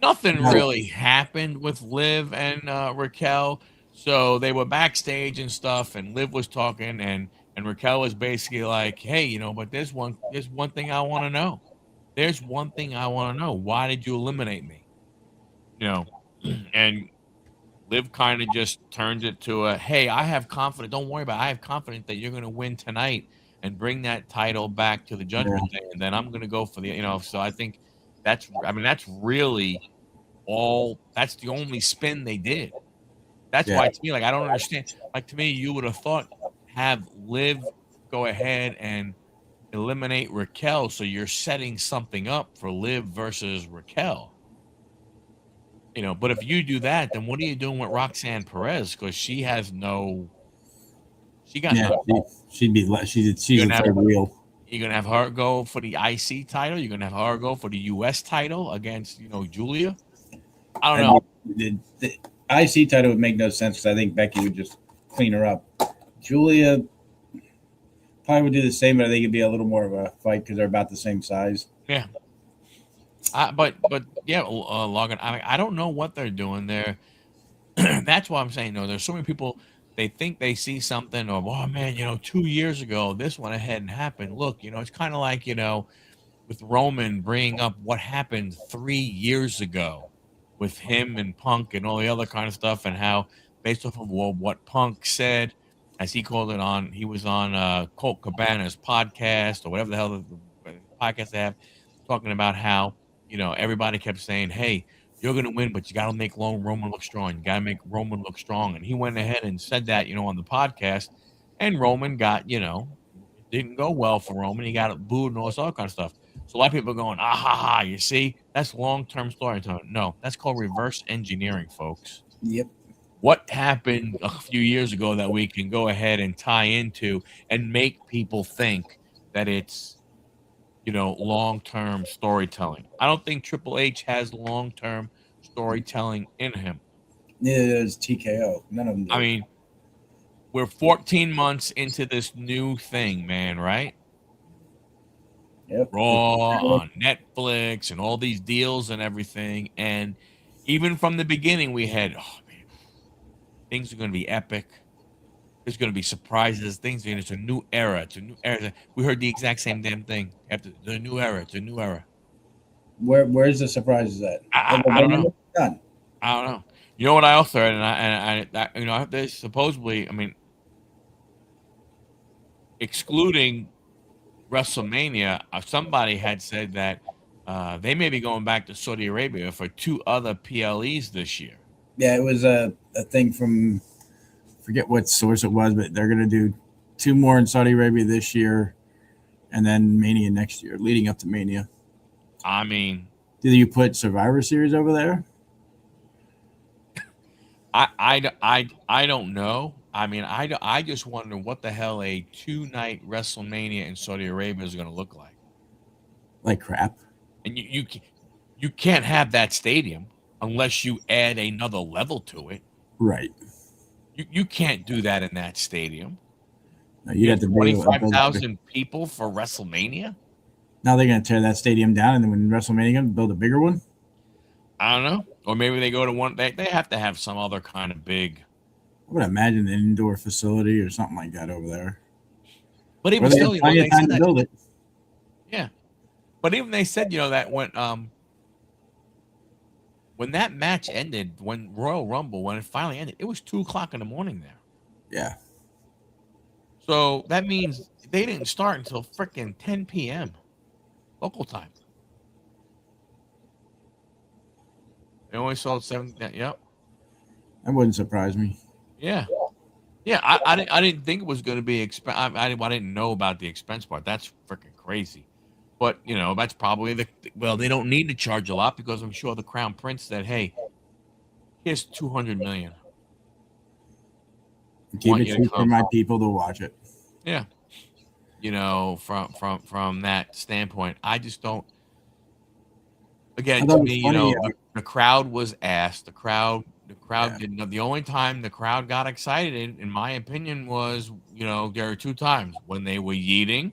Speaker 1: Nothing
Speaker 2: No.
Speaker 1: really happened with Liv and Raquel. So they were backstage and stuff, and Liv was talking, and Raquel was basically like, "Hey, but there's one thing I want to know. There's one thing I want to know. Why did you eliminate me?" You know, and Liv kind of just turned it to a, "Hey, I have confidence. Don't worry about it. I have confidence that you're going to win tonight and bring that title back to the
Speaker 2: Yeah,
Speaker 1: Judgment Day, and then I'm going to go for the. So I think that's really all. That's the only spin they did. That's
Speaker 2: yeah,
Speaker 1: why to me, like, I don't understand. Like, to me, you would have thought have Liv go ahead and eliminate Raquel, so you're setting something up for Liv versus Raquel. But if you do that, then what are you doing with Roxanne Perez? Because she got
Speaker 2: yeah.
Speaker 1: none.
Speaker 2: She'd be she's
Speaker 1: You're
Speaker 2: the
Speaker 1: gonna have
Speaker 2: third wheel.
Speaker 1: you're gonna have her go for the IC title. You're gonna have her go for the US title against Julia. I don't
Speaker 2: I
Speaker 1: know.
Speaker 2: mean, the IC title would make no sense because I think Becky would just clean her up. Julia probably would do the same, but I think it'd be a little more of a fight because they're about the same size.
Speaker 1: Yeah. But yeah, Logan. I don't know what they're doing there. That's why I'm saying, there's so many people, they think they see something, or, oh man, 2 years ago this went ahead and happened. Look, it's kind of like, with Roman bringing up what happened 3 years ago with him and Punk and all the other kind of stuff, and how, based off of what Punk said, as he called it, he was on Colt Cabana's podcast, or whatever the hell the podcast they have, talking about how everybody kept saying, "Hey, you're gonna win, but you got to make Roman look strong. You got to make Roman look strong." And he went ahead and said that, on the podcast, and Roman got, it didn't go well for Roman. He got booed and all this other kind of stuff. So a lot of people are going, "Ah ha ha, you see, that's long-term storytelling." No, that's called reverse engineering, folks.
Speaker 2: Yep.
Speaker 1: What happened a few years ago that we can go ahead and tie into and make people think that it's long-term storytelling. I don't think Triple H has long-term storytelling in him.
Speaker 2: Neither does TKO. None of them
Speaker 1: I
Speaker 2: do.
Speaker 1: mean, we're 14 months into this new thing, man, right?
Speaker 2: Yep.
Speaker 1: Raw on Netflix and all these deals and everything. And even from the beginning, we had, oh man, things are going to be epic. There's going to be surprises. It's a new era. It's a new era. We heard the exact same damn thing. After the new era. It's a new era.
Speaker 2: Where's the surprises at?
Speaker 1: I don't know.
Speaker 2: Done.
Speaker 1: I don't know. You know what I also heard, they supposedly, I mean, excluding WrestleMania, somebody had said that they may be going back to Saudi Arabia for 2 other PLEs this year.
Speaker 2: Yeah, it was a thing from forget what source it was, but they're gonna do 2 more in Saudi Arabia this year, and then Mania next year, leading up to Mania.
Speaker 1: I mean,
Speaker 2: Did you put Survivor Series over there?
Speaker 1: I don't know. I mean, I just wonder what the hell a 2-night WrestleMania in Saudi Arabia is going to look like.
Speaker 2: Like crap.
Speaker 1: And you can't have that stadium unless you add another level to it.
Speaker 2: Right.
Speaker 1: You can't do that in that stadium.
Speaker 2: No, you'd have to
Speaker 1: 25,000 people for WrestleMania.
Speaker 2: Now they're going to tear that stadium down, and then when WrestleMania comes, build a bigger one.
Speaker 1: I don't know, or maybe they go to one. They have to have some other kind of big.
Speaker 2: I would imagine an indoor facility or something like that over there.
Speaker 1: But even still,
Speaker 2: they time to build it.
Speaker 1: Yeah, but even they said, that when that match ended, when Royal Rumble, when it finally ended, it was 2:00 in the morning there.
Speaker 2: Yeah.
Speaker 1: So that means they didn't start until freaking 10 p.m. local time. They only sold 7. Yep.
Speaker 2: That wouldn't surprise me.
Speaker 1: Yeah. Yeah. I didn't think it was going to be I didn't know about the expense part. That's freaking crazy. But that's probably they don't need to charge a lot because I'm sure the Crown Prince said, "Hey, here's $200 million.
Speaker 2: Keep it cheap for my people to watch it."
Speaker 1: Yeah. From that standpoint, I just don't. Again, to me, the crowd was asked. The crowd didn't know. The only time the crowd got excited, in my opinion, was there are 2 times when they were yeeting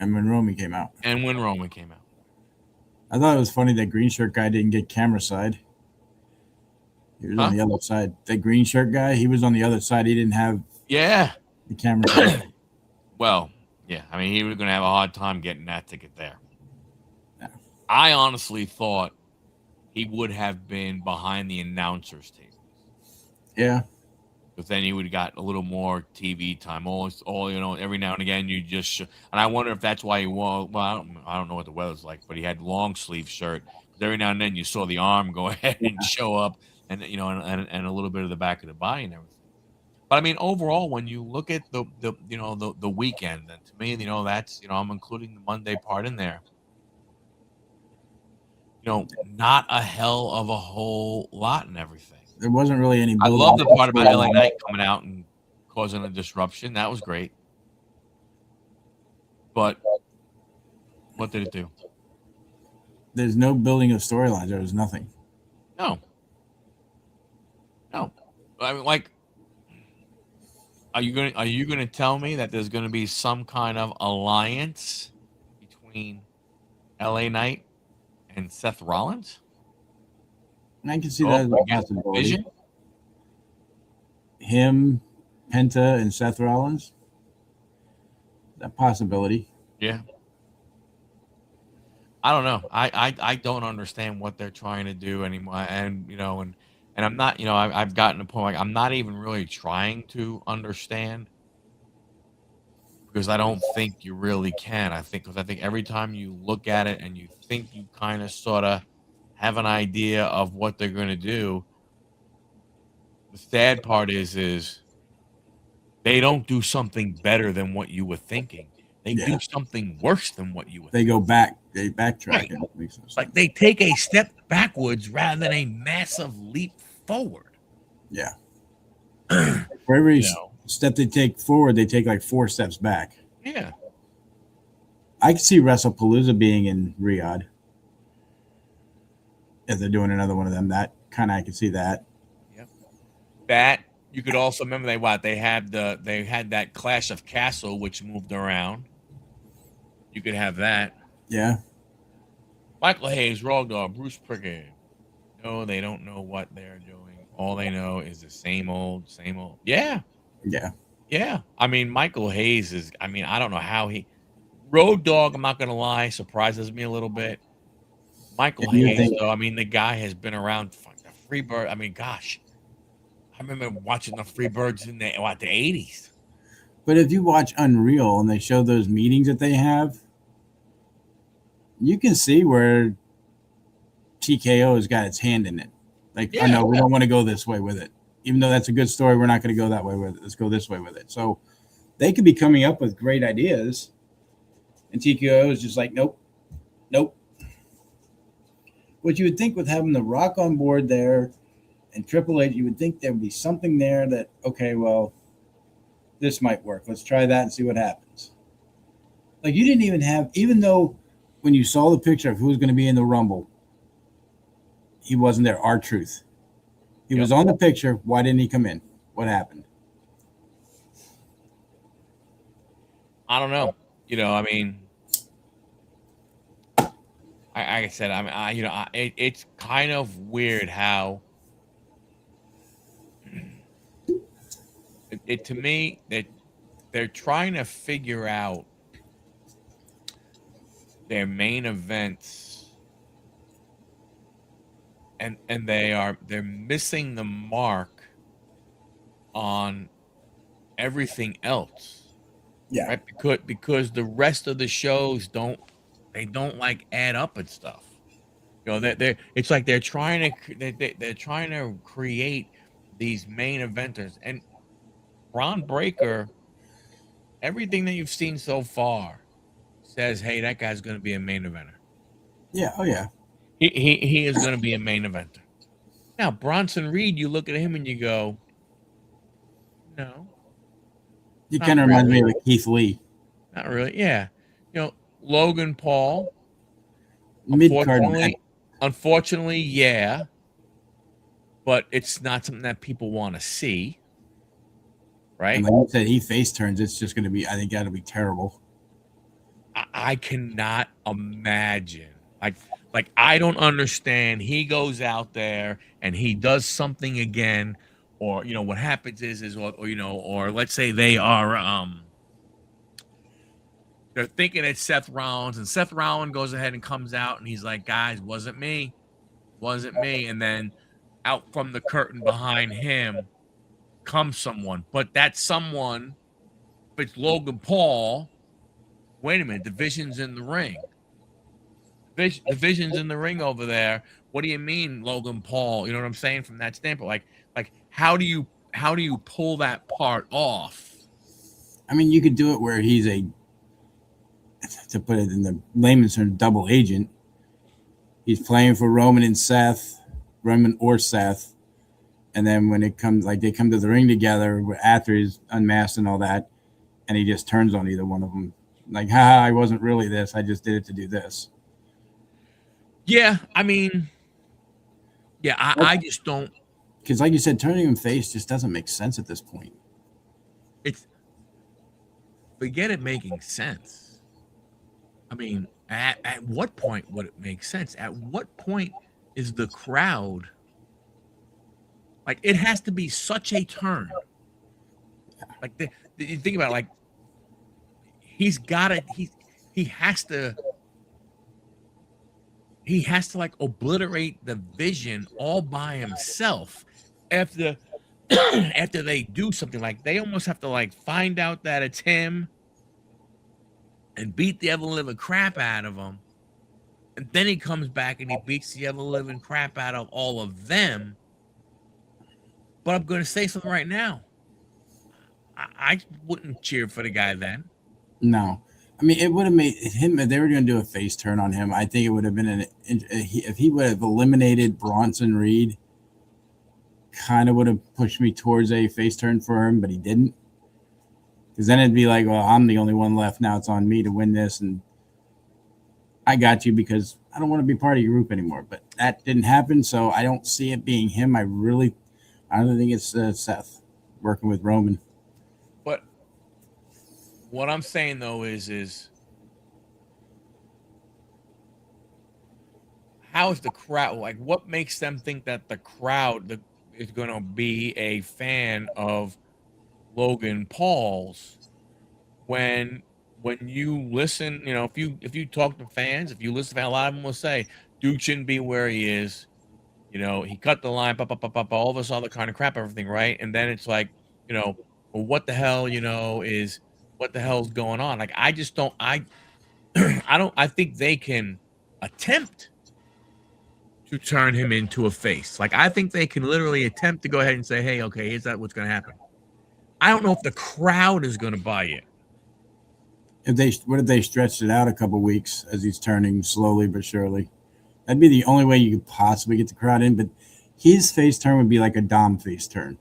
Speaker 2: And when Romy came out.
Speaker 1: And when Roman came out.
Speaker 2: I thought it was funny that green shirt guy didn't get camera side. He was on the other side. That green shirt guy, he was on the other side. He didn't have
Speaker 1: Yeah.
Speaker 2: the camera side.
Speaker 1: Well, yeah. I mean, he was going to have a hard time getting that ticket there.
Speaker 2: Yeah.
Speaker 1: I honestly thought he would have been behind the announcers table.
Speaker 2: Yeah.
Speaker 1: But then he would have got a little more TV time. All every now and again you just and I wonder if that's why he wore. Well, I don't know what the weather's like, but he had long sleeve shirt. Because every now and then you saw the arm go ahead and show up, and and a little bit of the back of the body and everything. But I mean, overall, when you look at the weekend, then to me, that's I'm including the Monday part in there. Not a hell of a whole lot and everything.
Speaker 2: There wasn't really any.
Speaker 1: I love the part about LA Knight coming out and causing a disruption. That was great. But what did it do?
Speaker 2: There's no building of storylines. There was nothing.
Speaker 1: No. I mean, like, are you gonna tell me that there's gonna be some kind of alliance between LA Knight and Seth Rollins?
Speaker 2: And I can see that as a possibility.
Speaker 1: Vision?
Speaker 2: Him, Penta, and Seth Rollins. That possibility.
Speaker 1: Yeah. I don't know. I don't understand what they're trying to do anymore. And I'm not, I've gotten to the point like I'm not even really trying to understand because I don't think you really can. I think every time you look at it and you think you kind of sort of have an idea of what they're going to do, the sad part is they don't do something better than what you were thinking. They do something worse than what you were
Speaker 2: thinking. They go back. They backtrack.
Speaker 1: Right. Like they take a step backwards rather than a massive leap forward.
Speaker 2: Yeah. For every step they take forward, they take like 4 steps back.
Speaker 1: Yeah.
Speaker 2: I can see WrestlePalooza being in Riyadh. If they're doing another one of them, that kind of I can see that.
Speaker 1: Yep. That you could also remember they had that Clash of Castle which moved around. You could have that.
Speaker 2: Yeah.
Speaker 1: Michael Hayes, Road Dogg, Bruce Prichard. No, they don't know what they're doing. All they know is the same old. Yeah.
Speaker 2: Yeah.
Speaker 1: Yeah. I mean, Michael Hayes is. I mean, I don't know how Road Dogg. I'm not gonna lie, surprises me a little bit. Michael Hayes, though, I mean, the guy has been around for the Freebird. I mean, gosh, I remember watching the Freebirds in the 80s.
Speaker 2: But if you watch Unreal and they show those meetings that they have, you can see where TKO has got its hand in it. Like, I know we don't want to go this way with it. Even though that's a good story, we're not going to go that way with it. Let's go this way with it. So they could be coming up with great ideas. And TKO is just like, nope. What you would think with having The Rock on board there and Triple H, you would think there would be something there that, okay, well, this might work. Let's try that and see what happens. Like you didn't even have, even though when you saw the picture of who was going to be in the Rumble, he wasn't there. R-Truth. He was on the picture. Why didn't he come in? What happened?
Speaker 1: I don't know. I mean, like I said, I mean, it's kind of weird how it to me that they're trying to figure out their main events, and they're missing the mark on everything else.
Speaker 2: Yeah,
Speaker 1: right? Because the rest of the shows don't like add up and stuff. It's like they're trying to create these main eventers, and Braun Breaker, everything that you've seen so far says, hey, that guy's going to be a main eventer.
Speaker 2: Yeah. Oh yeah.
Speaker 1: He is going to be a main eventer. Now Bronson Reed, you look at him and you go, no.
Speaker 2: You kind of remind me of Keith Lee.
Speaker 1: Not really. Yeah. Logan Paul. Unfortunately, yeah. But it's not something that people want to see. Right?
Speaker 2: And like you said, he face turns. It's just going to be, I think that'll be terrible.
Speaker 1: I cannot imagine. Like I don't understand. He goes out there and he does something again, or what happens is or let's say they're thinking it's Seth Rollins, and Seth Rollins goes ahead and comes out and he's like, guys, wasn't me. And then out from the curtain behind him comes someone, but that someone, if it's Logan Paul, wait a minute, the vision's in the ring. The vision's in the ring over there. What do you mean, Logan Paul? You know what I'm saying? From that standpoint, like how do you pull that part off?
Speaker 2: I mean, you could do it where he's a, to put it in the layman's term, double agent. He's playing for Roman or Seth, and then when it comes, like they come to the ring together after he's unmasked and all that, and he just turns on either one of them, like, "Ha, I wasn't really this. I just did it to do this."
Speaker 1: Yeah, I mean, yeah, I just don't.
Speaker 2: Because, like you said, turning him face just doesn't make sense at this point.
Speaker 1: It's forget it making sense. I mean, at what point would it make sense? At what point is the crowd like? It has to be such a turn. Like you think about it, like he's got it. He has to like obliterate the vision all by himself after after they do something. Like they almost have to like find out that it's him and beat the ever living crap out of him, and then he comes back and he beats the ever living crap out of all of them. But I'm going to say something right now. I wouldn't cheer for the guy then.
Speaker 2: No, I mean, it would have made him, if they were going to do a face turn on him, I think it would have been if he would have eliminated Bronson Reed, kind of would have pushed me towards a face turn for him, but he didn't. Because then it'd be like, well, I'm the only one left now. It's on me to win this, and I got you because I don't want to be part of your group anymore. But that didn't happen, so I don't see it being him. I don't think it's Seth working with Roman.
Speaker 1: But what I'm saying though is how is the crowd, like what makes them think that the crowd is going to be a fan of Logan Paul's when you listen, if you talk to fans, if you listen to fans, a lot of them will say dude shouldn't be where he is. He cut the line, all this other kind of crap, everything, right? And then it's like, well, what the hell, what the hell's going on? Like, I just don't, I think they can attempt to turn him into a face. Like, I think they can literally attempt to go ahead and say, hey, okay, is that what's going to happen? I don't know if the crowd is going to buy it.
Speaker 2: What if they stretched it out a couple weeks as he's turning slowly but surely? That'd be the only way you could possibly get the crowd in. But his face turn would be like a Dom face turn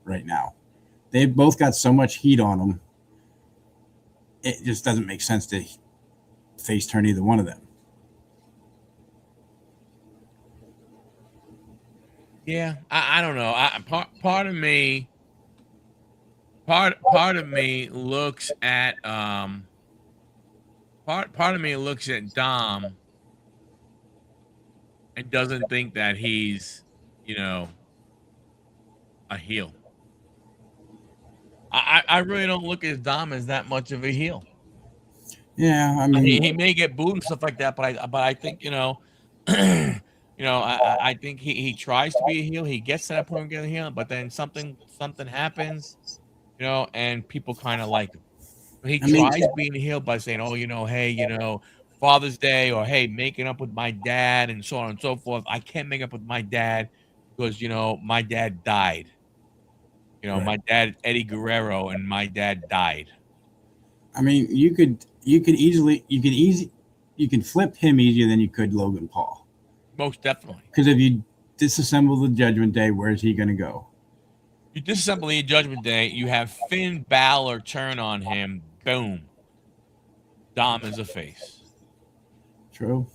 Speaker 2: right now. They've both got so much heat on them. It just doesn't make sense to face turn either one of them.
Speaker 1: Yeah, I don't know. Part of me looks at part of me looks at Dom and doesn't think that he's, a heel. I really don't look at Dom as that much of a heel.
Speaker 2: Yeah, I mean,
Speaker 1: he may get booed and stuff like that, but I think I think he tries to be a heel. He gets to that point of getting a heel, but then something happens, and people kind of like him. He tries being a heel by saying, "Oh, hey, Father's Day, or hey, making up with my dad, and so on and so forth. I can't make up with my dad because my dad died.
Speaker 2: Right.
Speaker 1: My dad Eddie Guerrero, and my dad died."
Speaker 2: I mean, you could flip him easier than you could Logan Paul.
Speaker 1: Most definitely.
Speaker 2: Because if you disassemble the Judgment Day, where's he going to go?
Speaker 1: You disassemble the Judgment Day. You have Finn Balor turn on him. Boom. Dom is a face.
Speaker 2: True.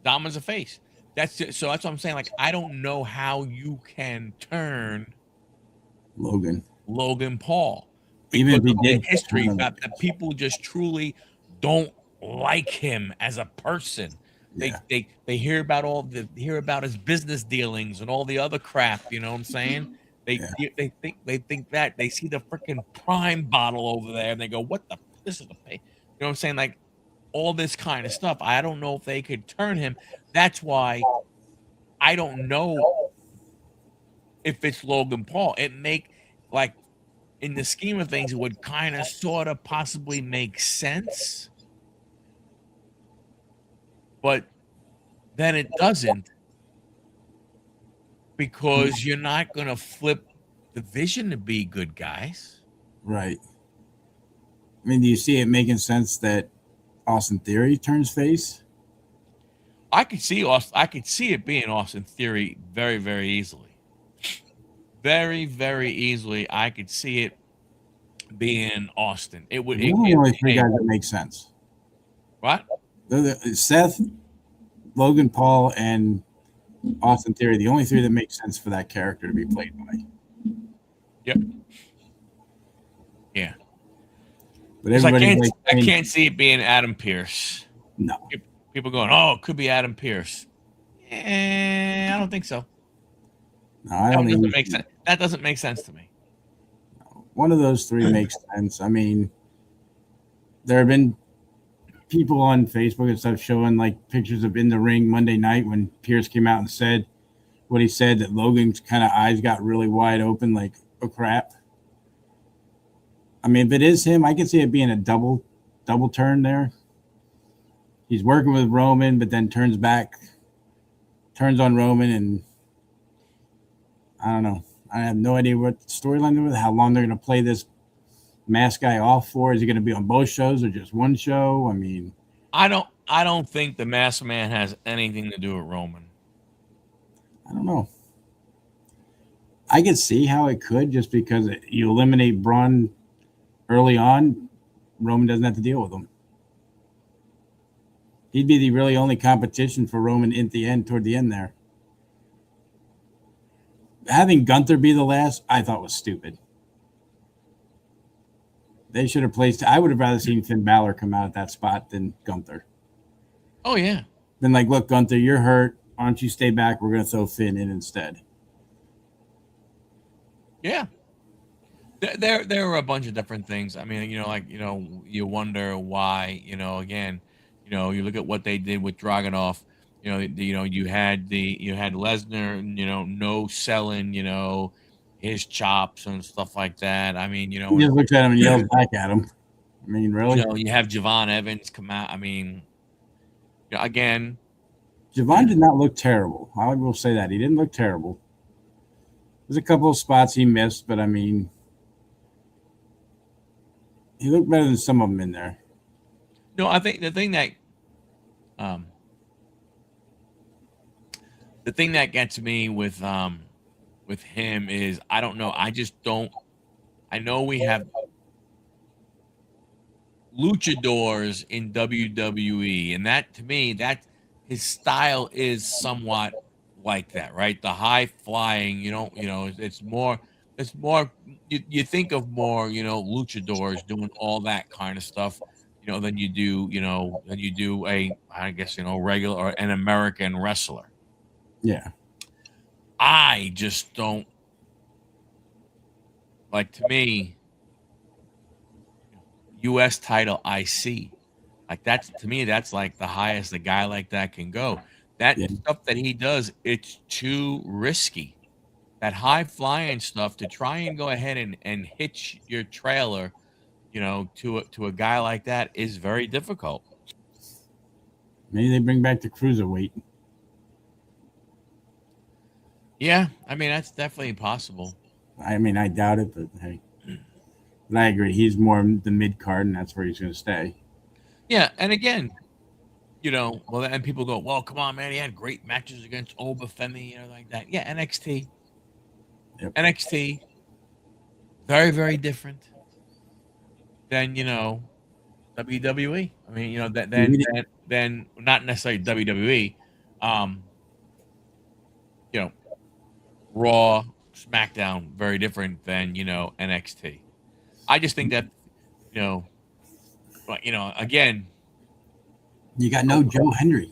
Speaker 1: Dom is a face. That's what I'm saying. Like, I don't know how you can turn
Speaker 2: Logan
Speaker 1: Paul.
Speaker 2: Even if he did
Speaker 1: history that people just truly don't like him as a person.
Speaker 2: Yeah.
Speaker 1: They hear about his business dealings and all the other crap, you know what I'm saying?
Speaker 2: Yeah.
Speaker 1: They think that they see the freaking prime bottle over there and they go, "What the this is the pay." You know what I'm saying? Like all this kind of stuff. I don't know if they could turn him. That's why I don't know if it's Logan Paul. It make like in the scheme of things, it would kind of sort of possibly make sense, but then it doesn't because you're not gonna flip the vision to be good guys.
Speaker 2: Right. I mean, do you see it making sense that Austin Theory turns face?
Speaker 1: I could see it being Austin Theory very, very easily. Very, very easily. I could see it being Austin. It would
Speaker 2: They're the only three
Speaker 1: hey,
Speaker 2: guys that make sense.
Speaker 1: what?
Speaker 2: Seth, Logan Paul, and Austin Theory, the only three that make sense for that character to be played by.
Speaker 1: Yep. Yeah.
Speaker 2: But
Speaker 1: 'Cause
Speaker 2: everybody's like,
Speaker 1: I can't see it being Adam Pearce.
Speaker 2: no,
Speaker 1: People going, "Oh, it could be Adam Pearce." I don't think so.
Speaker 2: no, I
Speaker 1: That
Speaker 2: don't
Speaker 1: one
Speaker 2: think
Speaker 1: doesn't make sense. That doesn't make sense to me.
Speaker 2: one of those three makes sense. I mean, there have been people on Facebook and stuff showing like pictures of in the ring Monday night when Pierce came out and said what he said, that Logan's kind of eyes got really wide open, like, oh crap. I mean, if it is him, I can see it being a double turn there. He's working with Roman, but then turns on Roman, and I don't know. I have no idea what storyline is, how long they're going to play this mask guy off for. Is he going to be on both shows or just one show? I mean,
Speaker 1: I don't think the Masked Man has anything to do with Roman.
Speaker 2: I don't know. I could see how it could, just because you eliminate Braun early on, Roman doesn't have to deal with him. He'd be the really only competition for Roman toward the end there. Having Gunther be the last, I thought was stupid. They should have placed. I would have rather seen Finn Balor come out at that spot than Gunther.
Speaker 1: Oh yeah.
Speaker 2: Been like, look, Gunther, you're hurt. Why don't you stay back? We're going to throw Finn in instead.
Speaker 1: Yeah. There are a bunch of different things. I mean, you know, like, you know, you wonder why, you know, again, you know, you look at what they did with Dragunov, you know, you had Lesnar, you know, no selling, you know, his chops and stuff like that. I mean, you know,
Speaker 2: He just looks at him and yells back at him. I mean, really?
Speaker 1: you know, you have Javon Evans come out. I mean, you know, again,
Speaker 2: Javon did not look terrible. I will say that. He didn't look terrible. There's a couple of spots he missed, but I mean, he looked better than some of them in there.
Speaker 1: no, I think the thing that gets me with him is I don't know. I just don't. I know we have luchadors in WWE, and that to me, that his style is somewhat like that, right? The high flying, you know, it's more. You think of more, you know, luchadors doing all that kind of stuff, you know, than you do a, I guess, you know, regular or an American wrestler.
Speaker 2: Yeah.
Speaker 1: I just don't like to me, US title IC. Like that's to me, that's like the highest a guy like that can go. That
Speaker 2: Yeah.
Speaker 1: stuff that he does, it's too risky. That high flying stuff to try and go ahead and hitch your trailer, you know, to a guy like that is very difficult.
Speaker 2: Maybe they bring back the cruiserweight.
Speaker 1: Yeah, I mean that's definitely possible.
Speaker 2: I mean, I doubt it, but hey. But I agree. He's more the mid card, and that's where he's going to stay.
Speaker 1: Yeah, and again, you know, well, and people go, well, come on, man, he had great matches against Obafemi, you know, like that. Yeah, NXT,
Speaker 2: Yep.
Speaker 1: NXT, very, very different than WWE. I mean, you know, that then not necessarily WWE, um, you know, Raw, SmackDown, very different than NXT. I just think that you know, but again.
Speaker 2: You got no Joe Hendry,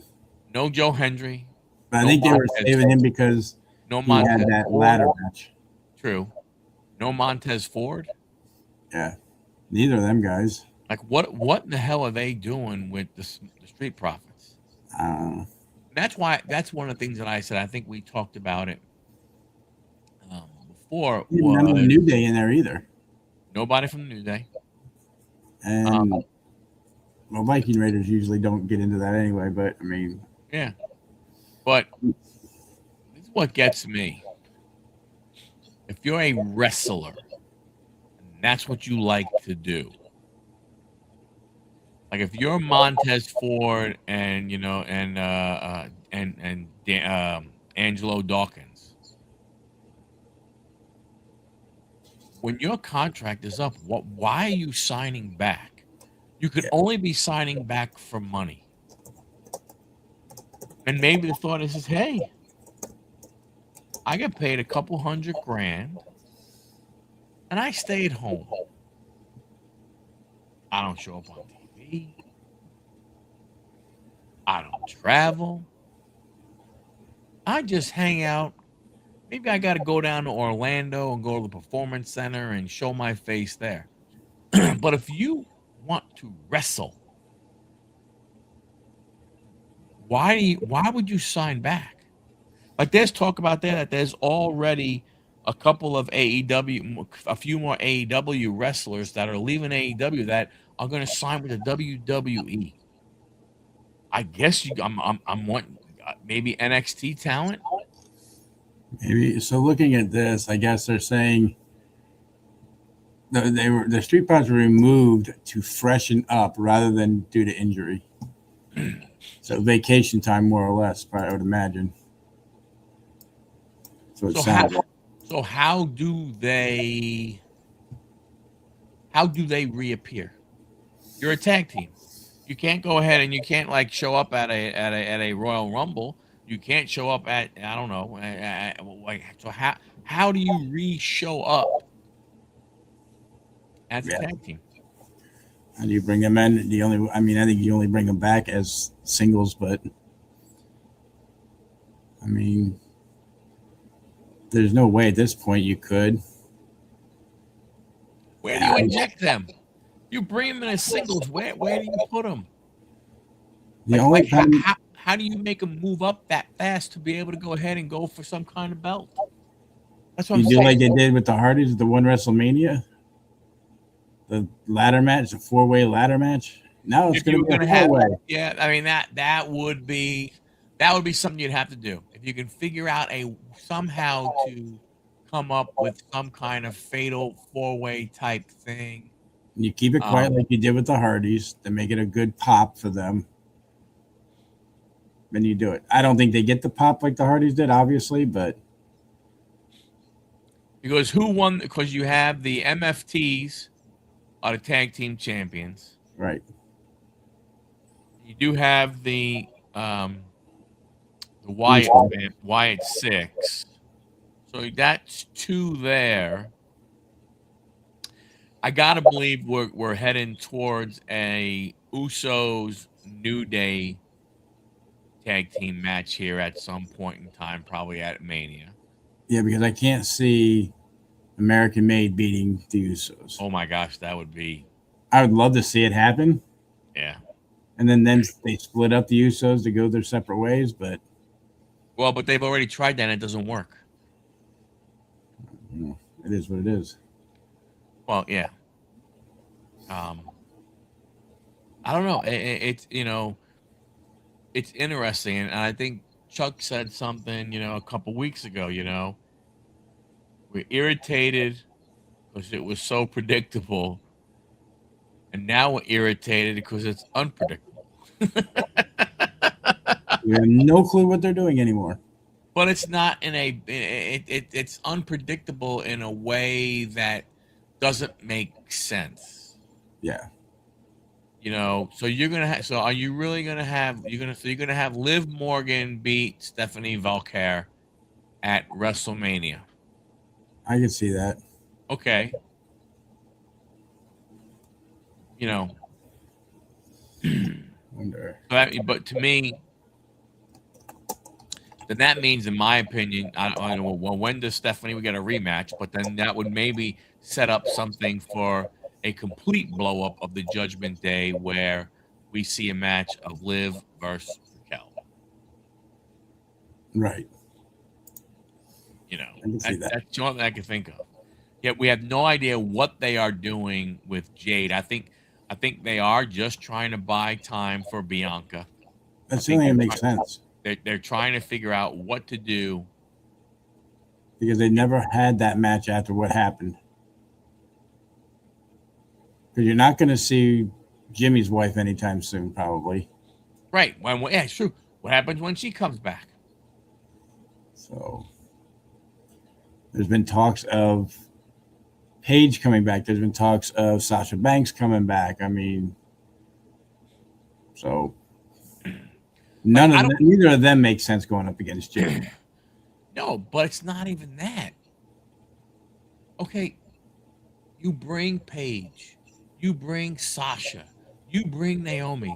Speaker 1: No Joe Hendry.
Speaker 2: but I
Speaker 1: No
Speaker 2: think they were
Speaker 1: Montez.
Speaker 2: saving him because
Speaker 1: No
Speaker 2: he had
Speaker 1: Montez
Speaker 2: that
Speaker 1: Ford.
Speaker 2: ladder match.
Speaker 1: True. No Montez Ford.
Speaker 2: Yeah, neither of them guys.
Speaker 1: Like what in the hell are they doing with the Street Profits? That's why. That's one of the things that I said. I think we talked about it before.
Speaker 2: None of the
Speaker 1: Was
Speaker 2: New Day in there either.
Speaker 1: nobody from the New Day.
Speaker 2: And well, Viking Raiders usually don't get into that anyway. But I mean,
Speaker 1: Yeah, but this is what gets me. If you're a wrestler and that's what you like to do, like if you're Montez Ford and Angelo Dawkins, when your contract is up, why are you signing back? You could only be signing back for money. And maybe the thought is, hey, I get paid a couple $100,000 and I stay at home. I don't show up on TV. I don't travel. I just hang out. Maybe I got to go down to Orlando and go to the Performance Center and show my face there. But if you want to wrestle, why would you sign back? Like there's talk about that there's already a couple of AEW, a few more AEW wrestlers that are leaving AEW that are going to sign with the WWE. I guess I'm wanting maybe NXT talent.
Speaker 2: maybe so. Looking at this, I guess they're saying the Street Profits were removed to freshen up rather than due to injury. So vacation time, more or less, I would imagine. So it sounds like.
Speaker 1: So how do they reappear? You're a tag team. You can't go ahead and you can't like show up at a Royal Rumble. You can't show up at I don't know. Like so how do you re-show up as a tag team?
Speaker 2: How do you bring them in? I think you only bring them back as singles, but I mean, there's no way at this point you could.
Speaker 1: Where do you inject them? You bring them in as singles. Where do you put them? How do you make them move up that fast to be able to go ahead and go for some kind of belt? That's what
Speaker 2: you
Speaker 1: I'm
Speaker 2: do
Speaker 1: saying.
Speaker 2: like they did with the Hardys at the one WrestleMania, the ladder match, the 4-way ladder match. Now it's going to be a 4-way.
Speaker 1: Yeah, I mean that would be something you'd have to do if you can figure out somehow to come up with some kind of fatal 4-way type thing.
Speaker 2: You keep it quiet like you did with the Hardys to make it a good pop for them. Then you do it. I don't think they get the pop like the Hardys did, obviously, but
Speaker 1: because who won? Because you have the MFTs are the tag team champions,
Speaker 2: right?
Speaker 1: You do have the Wyatt 6, so that's 2 there. I gotta believe we're heading towards a Usos New Day tag team match here at some point in time, probably at Mania.
Speaker 2: Yeah, because I can't see American Made beating the Usos.
Speaker 1: Oh my gosh, that would be.
Speaker 2: I would love to see it happen.
Speaker 1: Yeah.
Speaker 2: And then they split up the Usos to go their separate ways, but.
Speaker 1: Well, but they've already tried that and it doesn't work.
Speaker 2: It is what it is.
Speaker 1: Well, yeah. I don't know. It's it's interesting, and I think Chuck said something, a couple weeks ago. We're irritated because it was so predictable, and now we're irritated because it's unpredictable.
Speaker 2: We have no clue what they're doing anymore.
Speaker 1: But it's not it's unpredictable in a way that doesn't make sense.
Speaker 2: Yeah.
Speaker 1: So you're gonna have. So are you really gonna have? You're gonna have Liv Morgan beat Stephanie Valkyr at WrestleMania.
Speaker 2: I can see that.
Speaker 1: Okay.
Speaker 2: Wonder.
Speaker 1: But to me, then that means, in my opinion, I don't know. Well, when does Stephanie we get a rematch? But then that would maybe set up something for a complete blow up of the Judgment Day, where we see a match of Liv versus Raquel.
Speaker 2: Right.
Speaker 1: You know,
Speaker 2: I can see that.
Speaker 1: that's the only thing I can think of. Yet we have no idea what they are doing with Jade. I think they are just trying to buy time for Bianca. I
Speaker 2: That
Speaker 1: think
Speaker 2: certainly makes sense
Speaker 1: they're trying to figure out what to do.
Speaker 2: because they never had that match after what happened. Because you're not going to see Jimmy's wife anytime soon, probably.
Speaker 1: Right. Yeah, it's true. What happens when she comes back?
Speaker 2: So there's been talks of Paige coming back. There's been talks of Sasha Banks coming back. I mean, so neither of them make sense going up against Jade.
Speaker 1: No, but it's not even that. Okay, you bring Paige, you bring Sasha, you bring Naomi.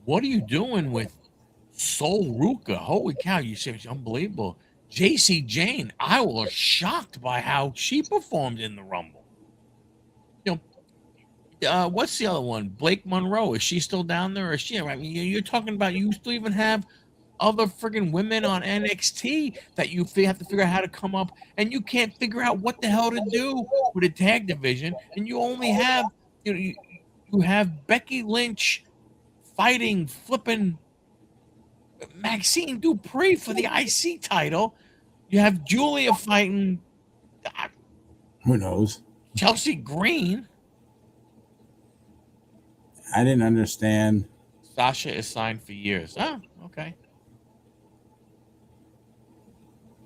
Speaker 1: What are you doing with Sol Ruka? Holy cow, you say it's unbelievable. JC Jane, I was shocked by how she performed in the Rumble. You know, what's the other one? Blake Monroe. Is she still down there? Or is she? I mean, you're talking about you still even have other friggin' women on NXT that you have to figure out how to come up, and you can't figure out what the hell to do with a tag division, and you only have you have Becky Lynch fighting flipping Maxine Dupree for the IC title. You have Julia fighting
Speaker 2: Who knows?
Speaker 1: Chelsea Green.
Speaker 2: I didn't understand.
Speaker 1: Sasha is signed for years. Oh, okay.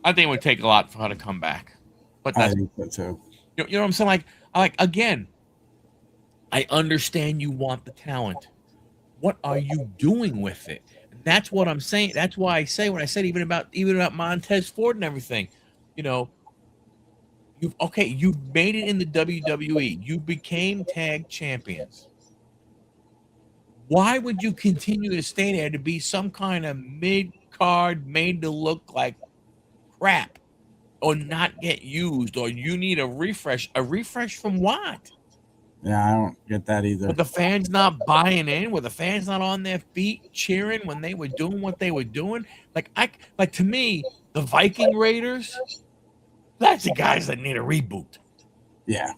Speaker 1: I think it would take a lot for her to come back. But that's,
Speaker 2: I think so too.
Speaker 1: you know what I'm saying? Like again, I understand you want the talent. What are you doing with it? And that's what I'm saying. That's why I say when I said even about Montez Ford and everything, you know, you've made it in the WWE. You became tag champions. Why would you continue to stay there to be some kind of mid-card made to look like crap or not get used, or you need a refresh? A refresh from what?
Speaker 2: Yeah, I don't get that either.
Speaker 1: Were the fans not buying in? Were the fans not on their feet cheering when they were doing what they were doing? Like to me, the Viking Raiders, that's the guys that need a reboot.
Speaker 2: Yeah.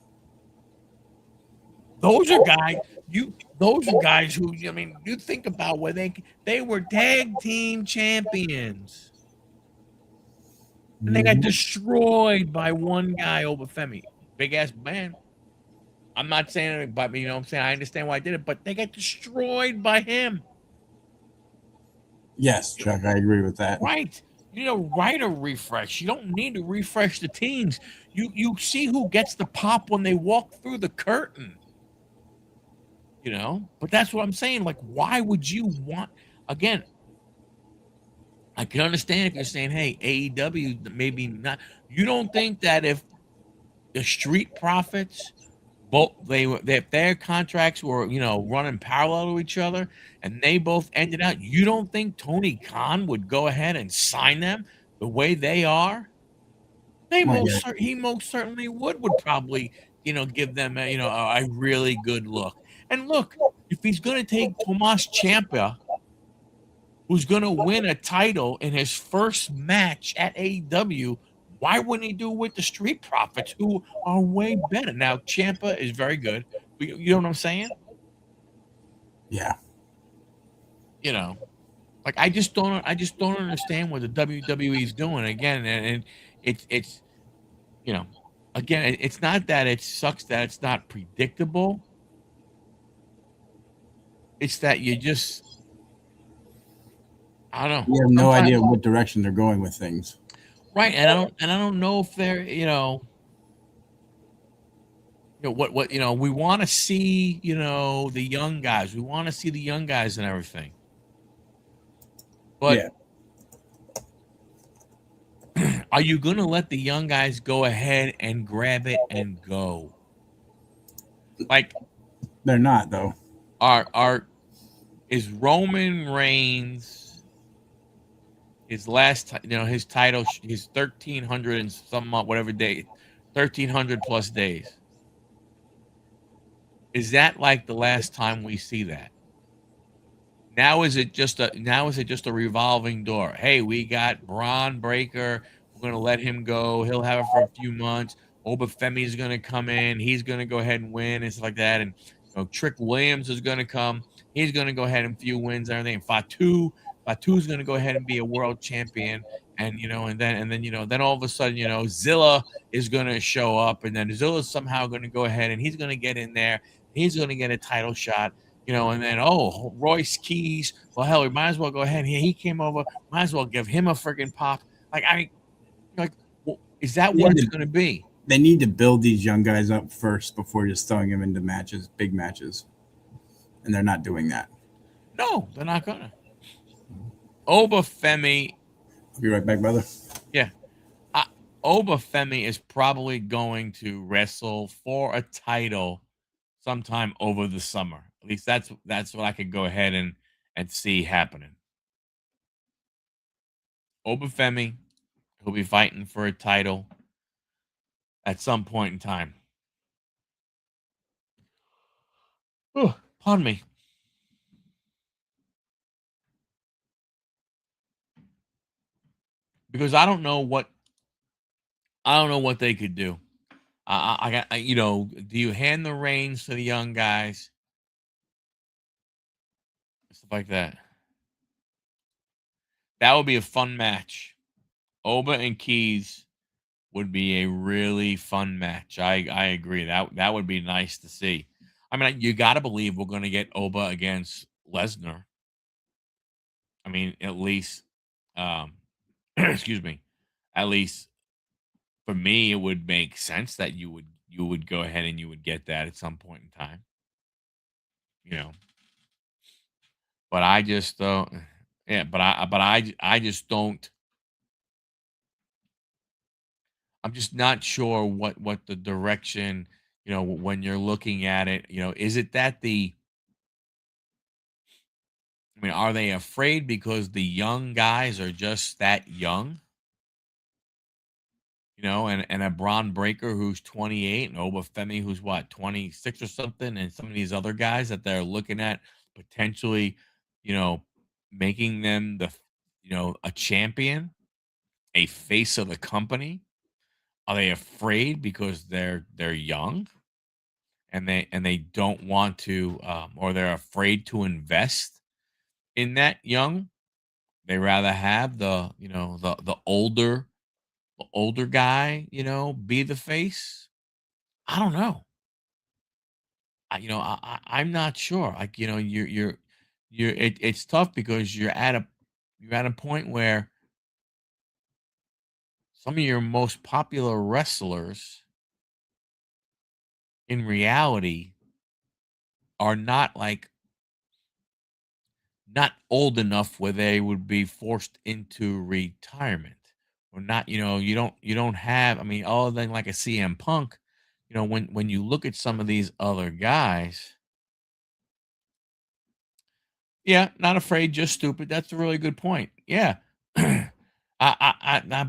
Speaker 1: Those are guys who, I mean, you think about where they were tag team champions. And they got destroyed by one guy over Femi. Big ass man. I'm not saying anything, but you know what I'm saying? I understand why I did it, but they got destroyed by him.
Speaker 2: Yes, Chuck, I agree with that.
Speaker 1: Right. You know, write a refresh. You don't need to refresh the teams. You see who gets the pop when they walk through the curtain. You know, but that's what I'm saying. Like, why would you want again? I can understand if you're saying, hey, AEW, maybe not. You don't think that if the Street Profits, both if their contracts were, you know, running parallel to each other and they both ended out, you don't think Tony Khan would go ahead and sign them the way they are? He most certainly would probably, you know, give them a really good look. And look, if he's going to take Tomas Ciampa, who's going to win a title in his first match at AEW, why wouldn't he do it with the Street Profits, who are way better? Now, Ciampa is very good. But you know what I'm saying?
Speaker 2: Yeah.
Speaker 1: You know, like I just don't understand what the WWE is doing again, and it's you know, again, it's not that it sucks that it's not predictable. It's that you just, I don't know.
Speaker 2: We have no idea what direction they're going with things.
Speaker 1: Right, and I don't know if they're, you know what we want to see, you know, the young guys. We want to see the young guys and everything. But are you going to let the young guys go ahead and grab it and go? Like,
Speaker 2: they're not though.
Speaker 1: Are Is Roman Reigns his his title, his 1,300 and some whatever day, 1,300 plus days. Is that like the last time we see that? Now is it just a revolving door? Hey, we got Braun Breaker. We're gonna let him go. He'll have it for a few months. Obafemi is gonna come in. He's gonna go ahead and win and stuff like that. And Trick Williams is gonna come. He's gonna go ahead and few wins and everything. And Fatu's gonna go ahead and be a world champion. And then all of a sudden, Zilla is gonna show up, and then Zilla's somehow gonna go ahead and he's gonna get in there. He's gonna get a title shot, and then Royce Keys. Well, hell, we might as well go ahead. He came over. Might as well give him a freaking pop. Like, is that
Speaker 2: Yeah,
Speaker 1: what it's going to be?
Speaker 2: they need to build these young guys up first before just throwing them into matches, big matches, and they're not doing that.
Speaker 1: No, they're not gonna. Obafemi,
Speaker 2: I'll be right back, brother.
Speaker 1: yeah, Obafemi is probably going to wrestle for a title sometime over the summer. At least that's what I could go ahead and see happening. Obafemi, who'll be fighting for a title at some point in time. Oh, pardon me. Because I don't know what they could do. Do you hand the reins to the young guys, stuff like that? That would be a fun match. Oba and Keys would be a really fun match. I agree. That would be nice to see. I mean, you got to believe we're going to get Oba against Lesnar. I mean, at least, excuse me, at least for me, it would make sense that you would go ahead and you would get that at some point in time. You know, but I just don't. Yeah, but I just don't. I'm just not sure what the direction. When you're looking at it, is it that the I mean, are they afraid because the young guys are just that young? And a Braun Breaker who's 28 and Obafemi who's what, 26 or something, and some of these other guys that they're looking at potentially, you know, making them a champion, a face of the company. Are they afraid because they're young and they don't want to, or they're afraid to invest in that young? They rather have the older guy, be the face. I don't know. I'm not sure. Like, it's tough because you're at a point where some of your most popular wrestlers in reality are not old enough where they would be forced into retirement. Or not, you don't have, I mean, other than like a CM Punk, when you look at some of these other guys. Yeah, not afraid, just stupid. That's a really good point. Yeah. But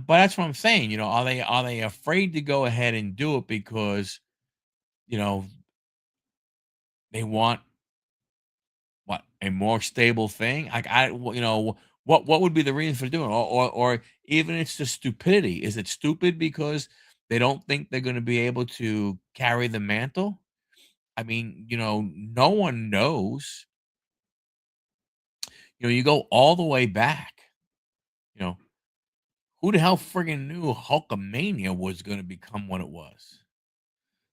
Speaker 1: that's what I'm saying. Are they afraid to go ahead and do it because you know they want a more stable thing? Like what would be the reason for doing it? Or even it's just stupidity. Is it stupid because they don't think they're going to be able to carry the mantle? I mean, no one knows. You go all the way back. You know, who the hell friggin' knew Hulkamania was gonna become what it was?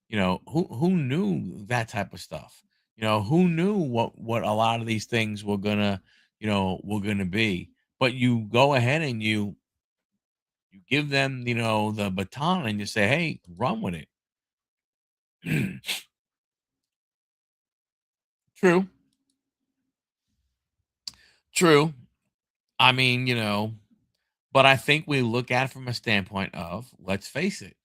Speaker 1: Who knew that type of stuff? Who knew what a lot of these things were gonna be? But you go ahead and you give them, the baton and you say, "Hey, run with it." True. True. I mean, but I think we look at it from a standpoint of, let's face it,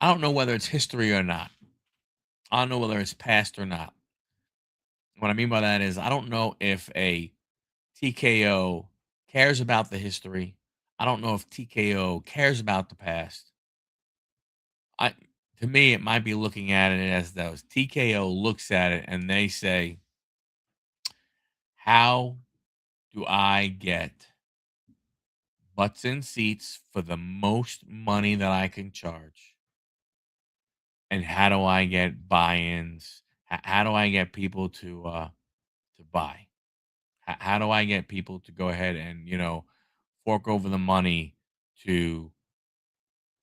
Speaker 1: I don't know whether it's history or not. I don't know whether it's past or not. What I mean by that is I don't know if a TKO cares about the history. I don't know if TKO cares about the past. I To me, it might be looking at it as those TKO looks at it and they say, "How do I get butts in seats for the most money that I can charge? And how do I get buy-ins? How do I get people to buy? How do I get people to go ahead and fork over the money to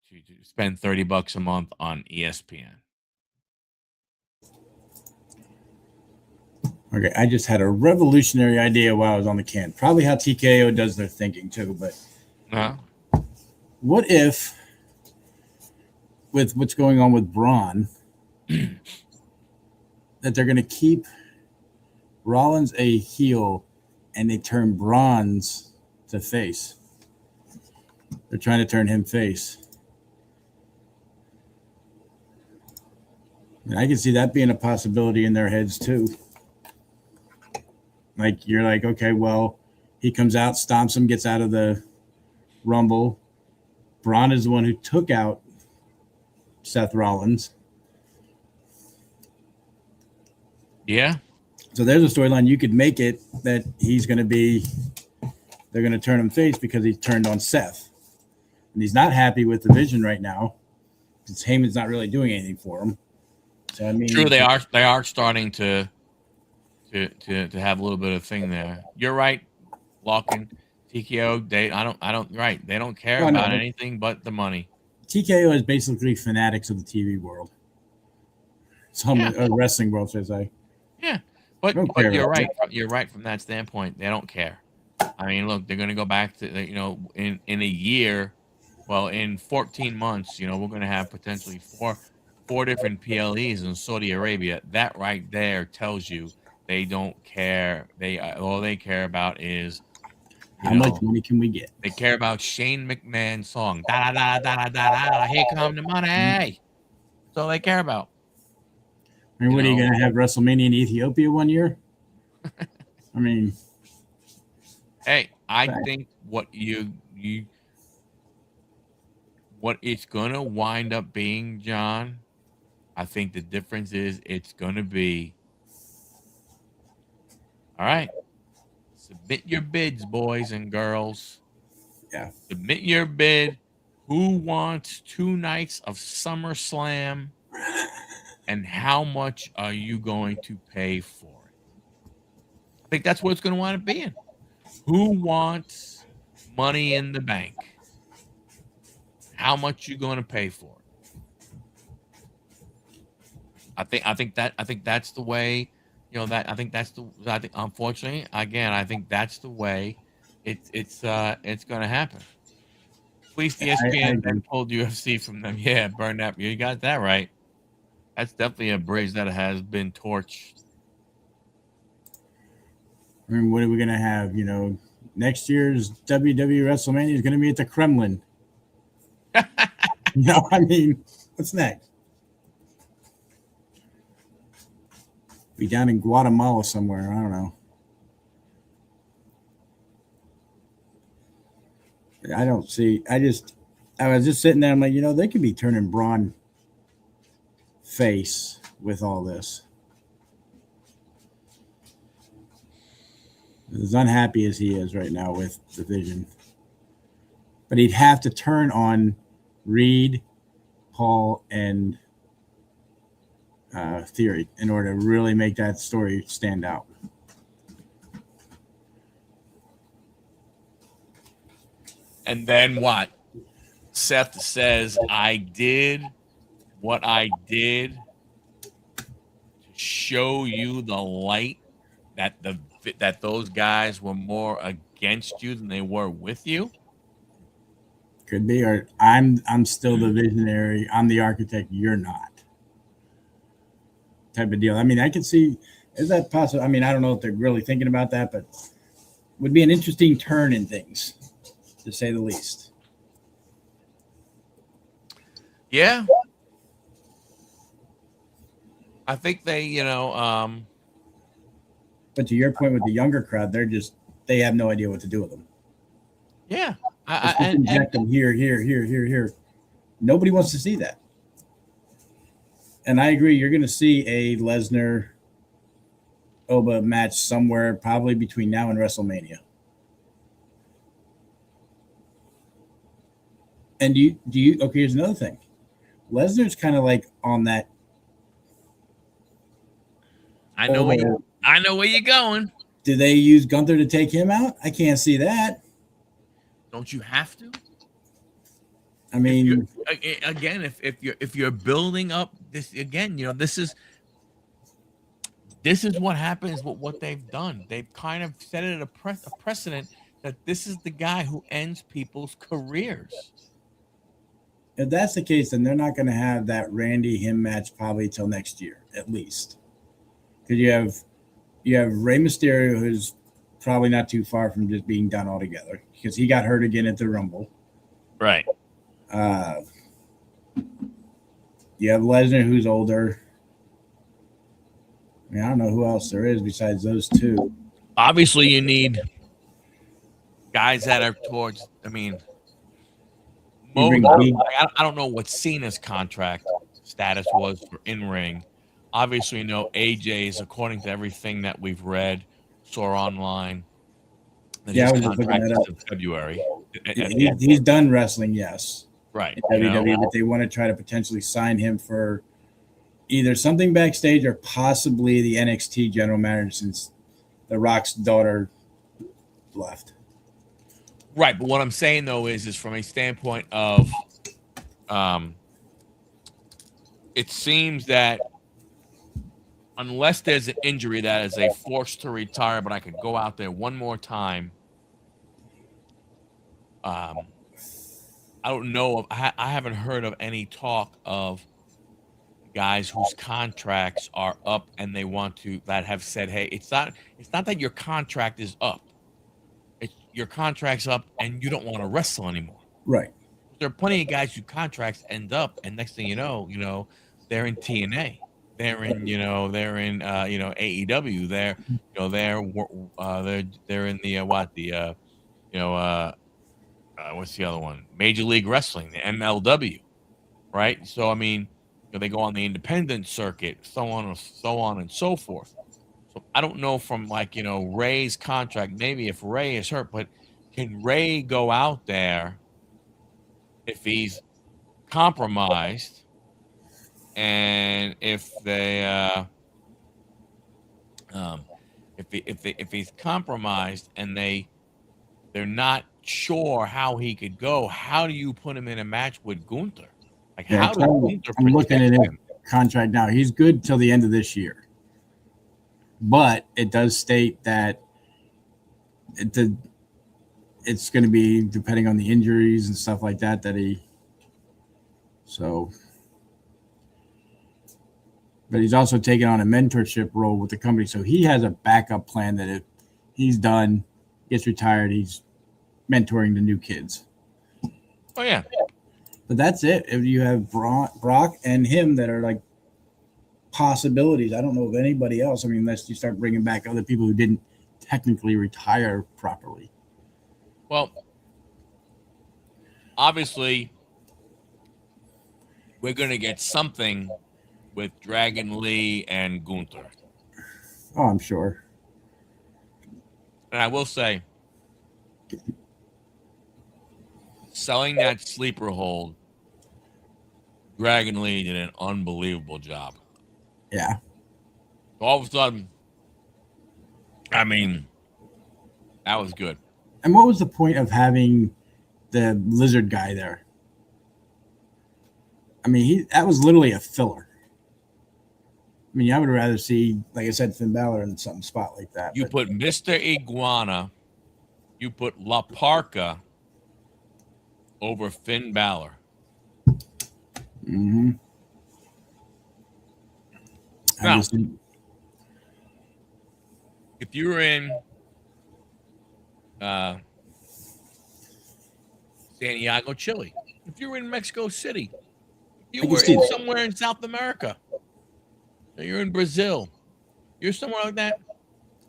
Speaker 1: to spend $30 a month on ESPN?"
Speaker 2: Okay, I just had a revolutionary idea while I was on the can. Probably how TKO does their thinking too. But
Speaker 1: Uh,
Speaker 2: what if, with what's going on with Braun, that they're going to keep Rollins a heel and they turn Braun's to face? They're trying to turn him face. And I can see that being a possibility in their heads too. Like, you're like, okay, well, he comes out, stomps him, gets out of the Rumble. Braun is the one who took out Seth Rollins.
Speaker 1: yeah,
Speaker 2: So there's a storyline you could make it that they're going to turn him face because he turned on Seth. And he's not happy with the vision right now because Heyman's not really doing anything for him. So, I mean,
Speaker 1: true. They are starting to have a little bit of thing there. You're right, Locking. TKO. I don't. Right. They don't care
Speaker 2: well,
Speaker 1: about
Speaker 2: no,
Speaker 1: anything but the money.
Speaker 2: TKO is basically fanatics of the TV world. Some
Speaker 1: Yeah.
Speaker 2: wrestling world, should I say.
Speaker 1: Yeah.
Speaker 2: I don't
Speaker 1: But
Speaker 2: care
Speaker 1: you're
Speaker 2: about
Speaker 1: right.
Speaker 2: that.
Speaker 1: You're right from that standpoint. They don't care. I mean, look, they're going to go back to in a year. Well, in 14 months, we're going to have potentially four different PLEs in Saudi Arabia. That right there tells you they don't care. All they care about is you
Speaker 2: How much
Speaker 1: know
Speaker 2: money can we get?
Speaker 1: they care about Shane McMahon's song. Da da da da da da da. Here come the money. That's all they care about.
Speaker 2: I mean,
Speaker 1: You
Speaker 2: what are you
Speaker 1: know.
Speaker 2: going to have WrestleMania in Ethiopia one year? I mean,
Speaker 1: Hey, I think what it's gonna wind up being, John. I think the difference is it's gonna be all right. Submit your bids, boys and girls.
Speaker 2: yeah.
Speaker 1: Submit your bid. Who wants 2 nights of SummerSlam, and how much are you going to pay for it? I think that's what it's going to wind up being. Who wants Money in the Bank? How much you going to pay for it? I think that's the way. That I think that's the. I think unfortunately, again, I think that's the way it's going to happen. Fleeced
Speaker 2: I
Speaker 1: ESPN then
Speaker 2: agree.
Speaker 1: pulled UFC from them. Yeah, burn that. You got that right. That's definitely a bridge that has been torched.
Speaker 2: I mean, what are we going to have? Next year's WWE WrestleMania is going to be at the Kremlin. I mean, what's next? Be down in Guatemala somewhere. I don't know. I don't see. I was just sitting there. I'm like, they could be turning Braun face with all this. As unhappy as he is right now with the vision, but he'd have to turn on Reed, Paul, and Theory in order to really make that story stand out.
Speaker 1: And then what? Seth says, "I did what I did to show you the light that those guys were more against you than they were with you."
Speaker 2: Could be, or I'm still the visionary. I'm the architect. You're not. Type of deal. I mean, I can see. Is that possible? I mean, I don't know if they're really thinking about that, but would be an interesting turn in things, to say the least.
Speaker 1: Yeah. I think they,
Speaker 2: But to your point with the younger crowd, they have no idea what to do with them.
Speaker 1: yeah.
Speaker 2: Let's just inject them here, here, here, here, here. Nobody wants to see that. And I agree, you're going to see a Lesnar Oba match somewhere probably between now and WrestleMania. And okay, here's another thing. Lesnar's kind of like on that.
Speaker 1: I know where you're going.
Speaker 2: Do they use Gunther to take him out? I can't see that.
Speaker 1: Don't you have to?
Speaker 2: I mean,
Speaker 1: if you're building up this again, this is what happens with what they've done. They've kind of set it a precedent that this is the guy who ends people's careers.
Speaker 2: If that's the case, then they're not going to have that Randy him match probably till next year, at least. Because you have Rey Mysterio, who's probably not too far from just being done altogether, because he got hurt again at the Rumble.
Speaker 1: Right.
Speaker 2: You have Lesnar, who's older. I mean, I don't know who else there is besides those two.
Speaker 1: Obviously, you need guys that are towards. I mean, I don't know what Cena's contract status was for in ring. Obviously, AJ's, according to everything that we've read, saw online, that his contract is in February.
Speaker 2: He's done wrestling, yes.
Speaker 1: Right.
Speaker 2: WWE, but they want to try to potentially sign him for either something backstage or possibly the NXT general manager, since The Rock's daughter left.
Speaker 1: Right, but what I'm saying though is from a standpoint of, it seems that unless there's an injury that is a force to retire, but I could go out there one more time. I don't know. I haven't heard of any talk of guys whose contracts are up and they want to, that have said, hey, it's not that your contract is up. It's your contract's up and you don't want to wrestle anymore.
Speaker 2: Right.
Speaker 1: There are plenty of guys whose contracts end up, and next thing you know, they're in TNA. They're in, AEW. They're in the what's the other one? Major League Wrestling, the MLW, right? So I mean, they go on the independent circuit, so on and so forth. So I don't know from Ray's contract. Maybe if Ray is hurt, but can Ray go out there if he's compromised? And if they if he's compromised and they're not sure how he could go, how do you put him in a match with Gunther? Like, how do Gunther
Speaker 2: I'm looking at his contract now. He's good till the end of this year, but it does state that it's going to be depending on the injuries and stuff like that but he's also taking on a mentorship role with the company. So he has a backup plan that if he's done, gets retired, he's mentoring the new kids.
Speaker 1: Oh, yeah.
Speaker 2: But that's it. If you have Brock and him that are like possibilities, I don't know of anybody else. I mean, unless you start bringing back other people who didn't technically retire properly.
Speaker 1: Well, obviously, we're going to get something with Dragon Lee and Gunther.
Speaker 2: Oh, I'm sure.
Speaker 1: And I will say, selling that sleeper hold, Dragon Lee did an unbelievable job.
Speaker 2: Yeah.
Speaker 1: All of a sudden, I mean, that was good.
Speaker 2: And what was the point of having the lizard guy there? I mean, that was literally a filler. I mean, I would rather see, like I said, Finn Balor in some spot like that.
Speaker 1: You put Mr. Iguana, you put La Parka over Finn Balor.
Speaker 2: Mm-hmm.
Speaker 1: Now, if you were in Santiago, Chile, if you were in Mexico City, if you were in somewhere in South America, You're in Brazil. You're somewhere like that,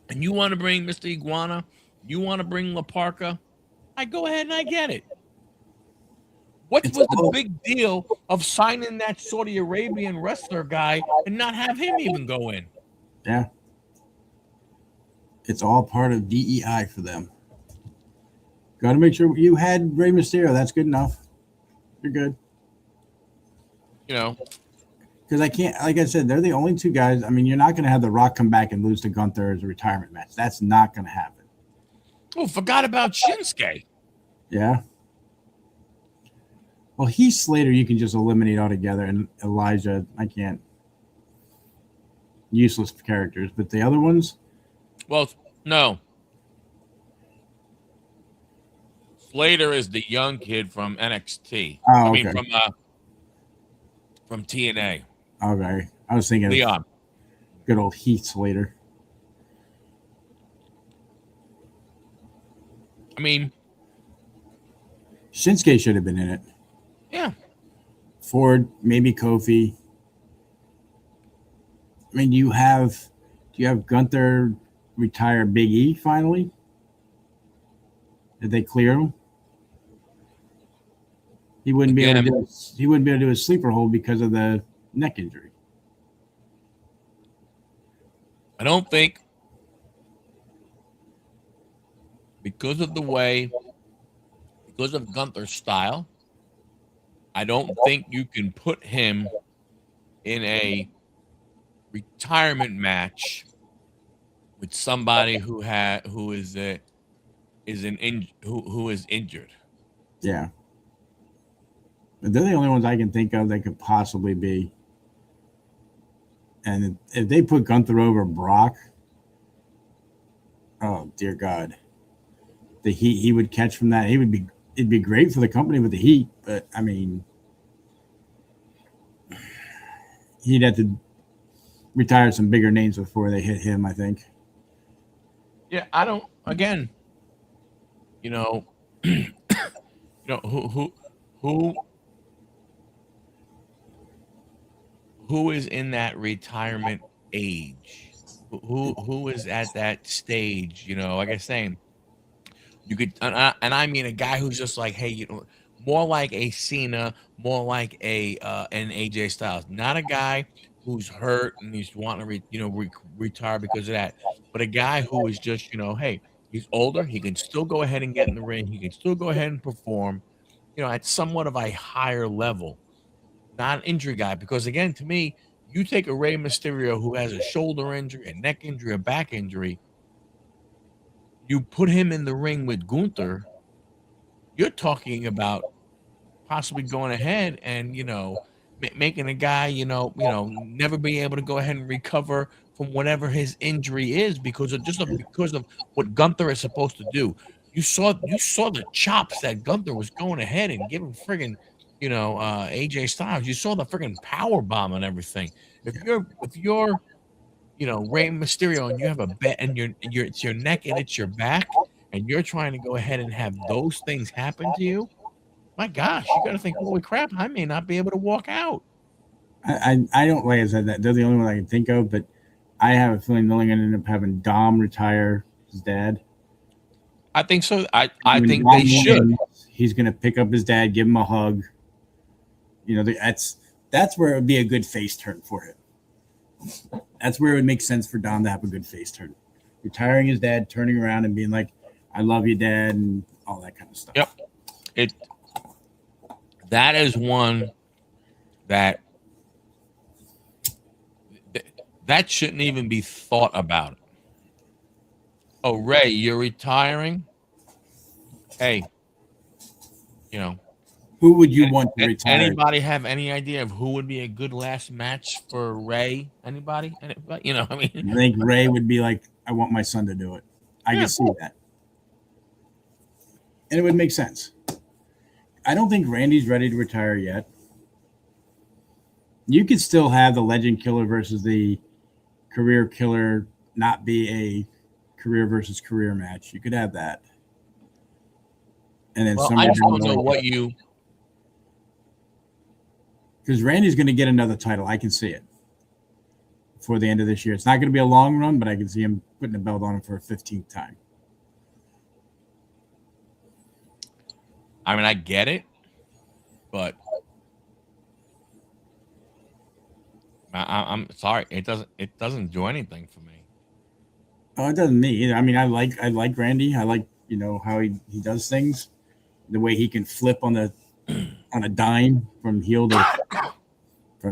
Speaker 1: and you want to bring Mr. Iguana. You want to bring La Parka. I go ahead and I get it. What
Speaker 2: It's
Speaker 1: was the
Speaker 2: all
Speaker 1: big deal of signing that Saudi Arabian wrestler guy and not have him even go in?
Speaker 2: yeah. It's all part of DEI for them. Got to make sure you had Rey Mysterio. That's good enough. You're good.
Speaker 1: You know,
Speaker 2: Because I can't, like I said, they're the only two guys. I mean, you're not going to have The Rock come back and lose to Gunther as a retirement match. That's not going to happen.
Speaker 1: oh, forgot about Shinsuke.
Speaker 2: Yeah. Well, Heath Slater, you can just eliminate altogether, and Elijah, I can't. Useless characters, but the other ones,
Speaker 1: Well, no. Slater is the young kid from NXT. I
Speaker 2: oh,
Speaker 1: mean,
Speaker 2: okay,
Speaker 1: from TNA.
Speaker 2: okay. I was thinking of
Speaker 1: Leon.
Speaker 2: good old Heath Slater.
Speaker 1: I mean,
Speaker 2: Shinsuke should have been in it.
Speaker 1: yeah.
Speaker 2: Ford, maybe Kofi. I mean, do you have Gunther retire Big E finally? Did they clear him? He wouldn't be able to do. He wouldn't be able to do a sleeper hold because of the neck injury.
Speaker 1: I don't think because of the way, because of Gunther's style, I don't think you can put him in a retirement match with somebody who is injured.
Speaker 2: Yeah, but they're the only ones I can think of that could possibly be. And if they put Gunther over Brock, oh dear God, the heat he would catch from that, it'd be great for the company with the heat, but I mean, he'd have to retire some bigger names before they hit him, I think.
Speaker 1: Yeah, I don't. Again, you know, who who is in that retirement age? Who is at that stage? You know, like I say, you could, and I mean a guy who's just like, hey, you know, more like a Cena, more like a an AJ Styles, not a guy who's hurt and he's wanting to retire because of that, but a guy who is just, you know, hey, he's older, he can still go ahead and get in the ring, he can still go ahead and perform, you know, at somewhat of a higher level, not an injury guy. Because again, to me, you take a Rey Mysterio who has a shoulder injury, a neck injury, a back injury, you put him in the ring with Gunther, you're talking about possibly going ahead and, you know, making a guy, never be able to go ahead and recover from whatever his injury is because of what Gunther is supposed to do. You saw the chops that Gunther was going ahead and giving friggin', AJ Styles. You saw the friggin' power bomb and everything. If you're Rey Mysterio, and you have a bet, and it's your neck and it's your back, and you're trying to go ahead and have those things happen to you, my gosh, you got to think, holy crap, I may not be able to walk out.
Speaker 2: I don't, like I said, that they're the only one I can think of, but I have a feeling they're going to end up having Dom retire his dad.
Speaker 1: I think so. I think they should.
Speaker 2: He's going to pick up his dad, give him a hug. You know, that's where it would be a good face turn for him. That's where it would make sense for Dom to have a good face turn. Retiring his dad, turning around and being like, I love you, Dad, and all that kind of stuff.
Speaker 1: Yep. That is one that shouldn't even be thought about. Oh, Ray, you're retiring? Hey,
Speaker 2: who would you want to retire?
Speaker 1: Anybody have any idea of who would be a good last match for Ray? Anybody? I
Speaker 2: think Ray would be like, I want my son to do it. I can see that. And it would make sense. I don't think Randy's ready to retire yet. You could still have the Legend Killer versus the Career Killer not be a career versus career match. You could have that. And then
Speaker 1: I just don't know what you...
Speaker 2: Because Randy's going to get another title. I can see it. before the end of this year. It's not going to be a long run, but I can see him putting the belt on him for a 15th time.
Speaker 1: I mean, I get it, but I'm sorry, it doesn't do anything for me.
Speaker 2: Oh, it doesn't me either. I mean, I like Randy. I like how he does things, the way he can flip on a dime from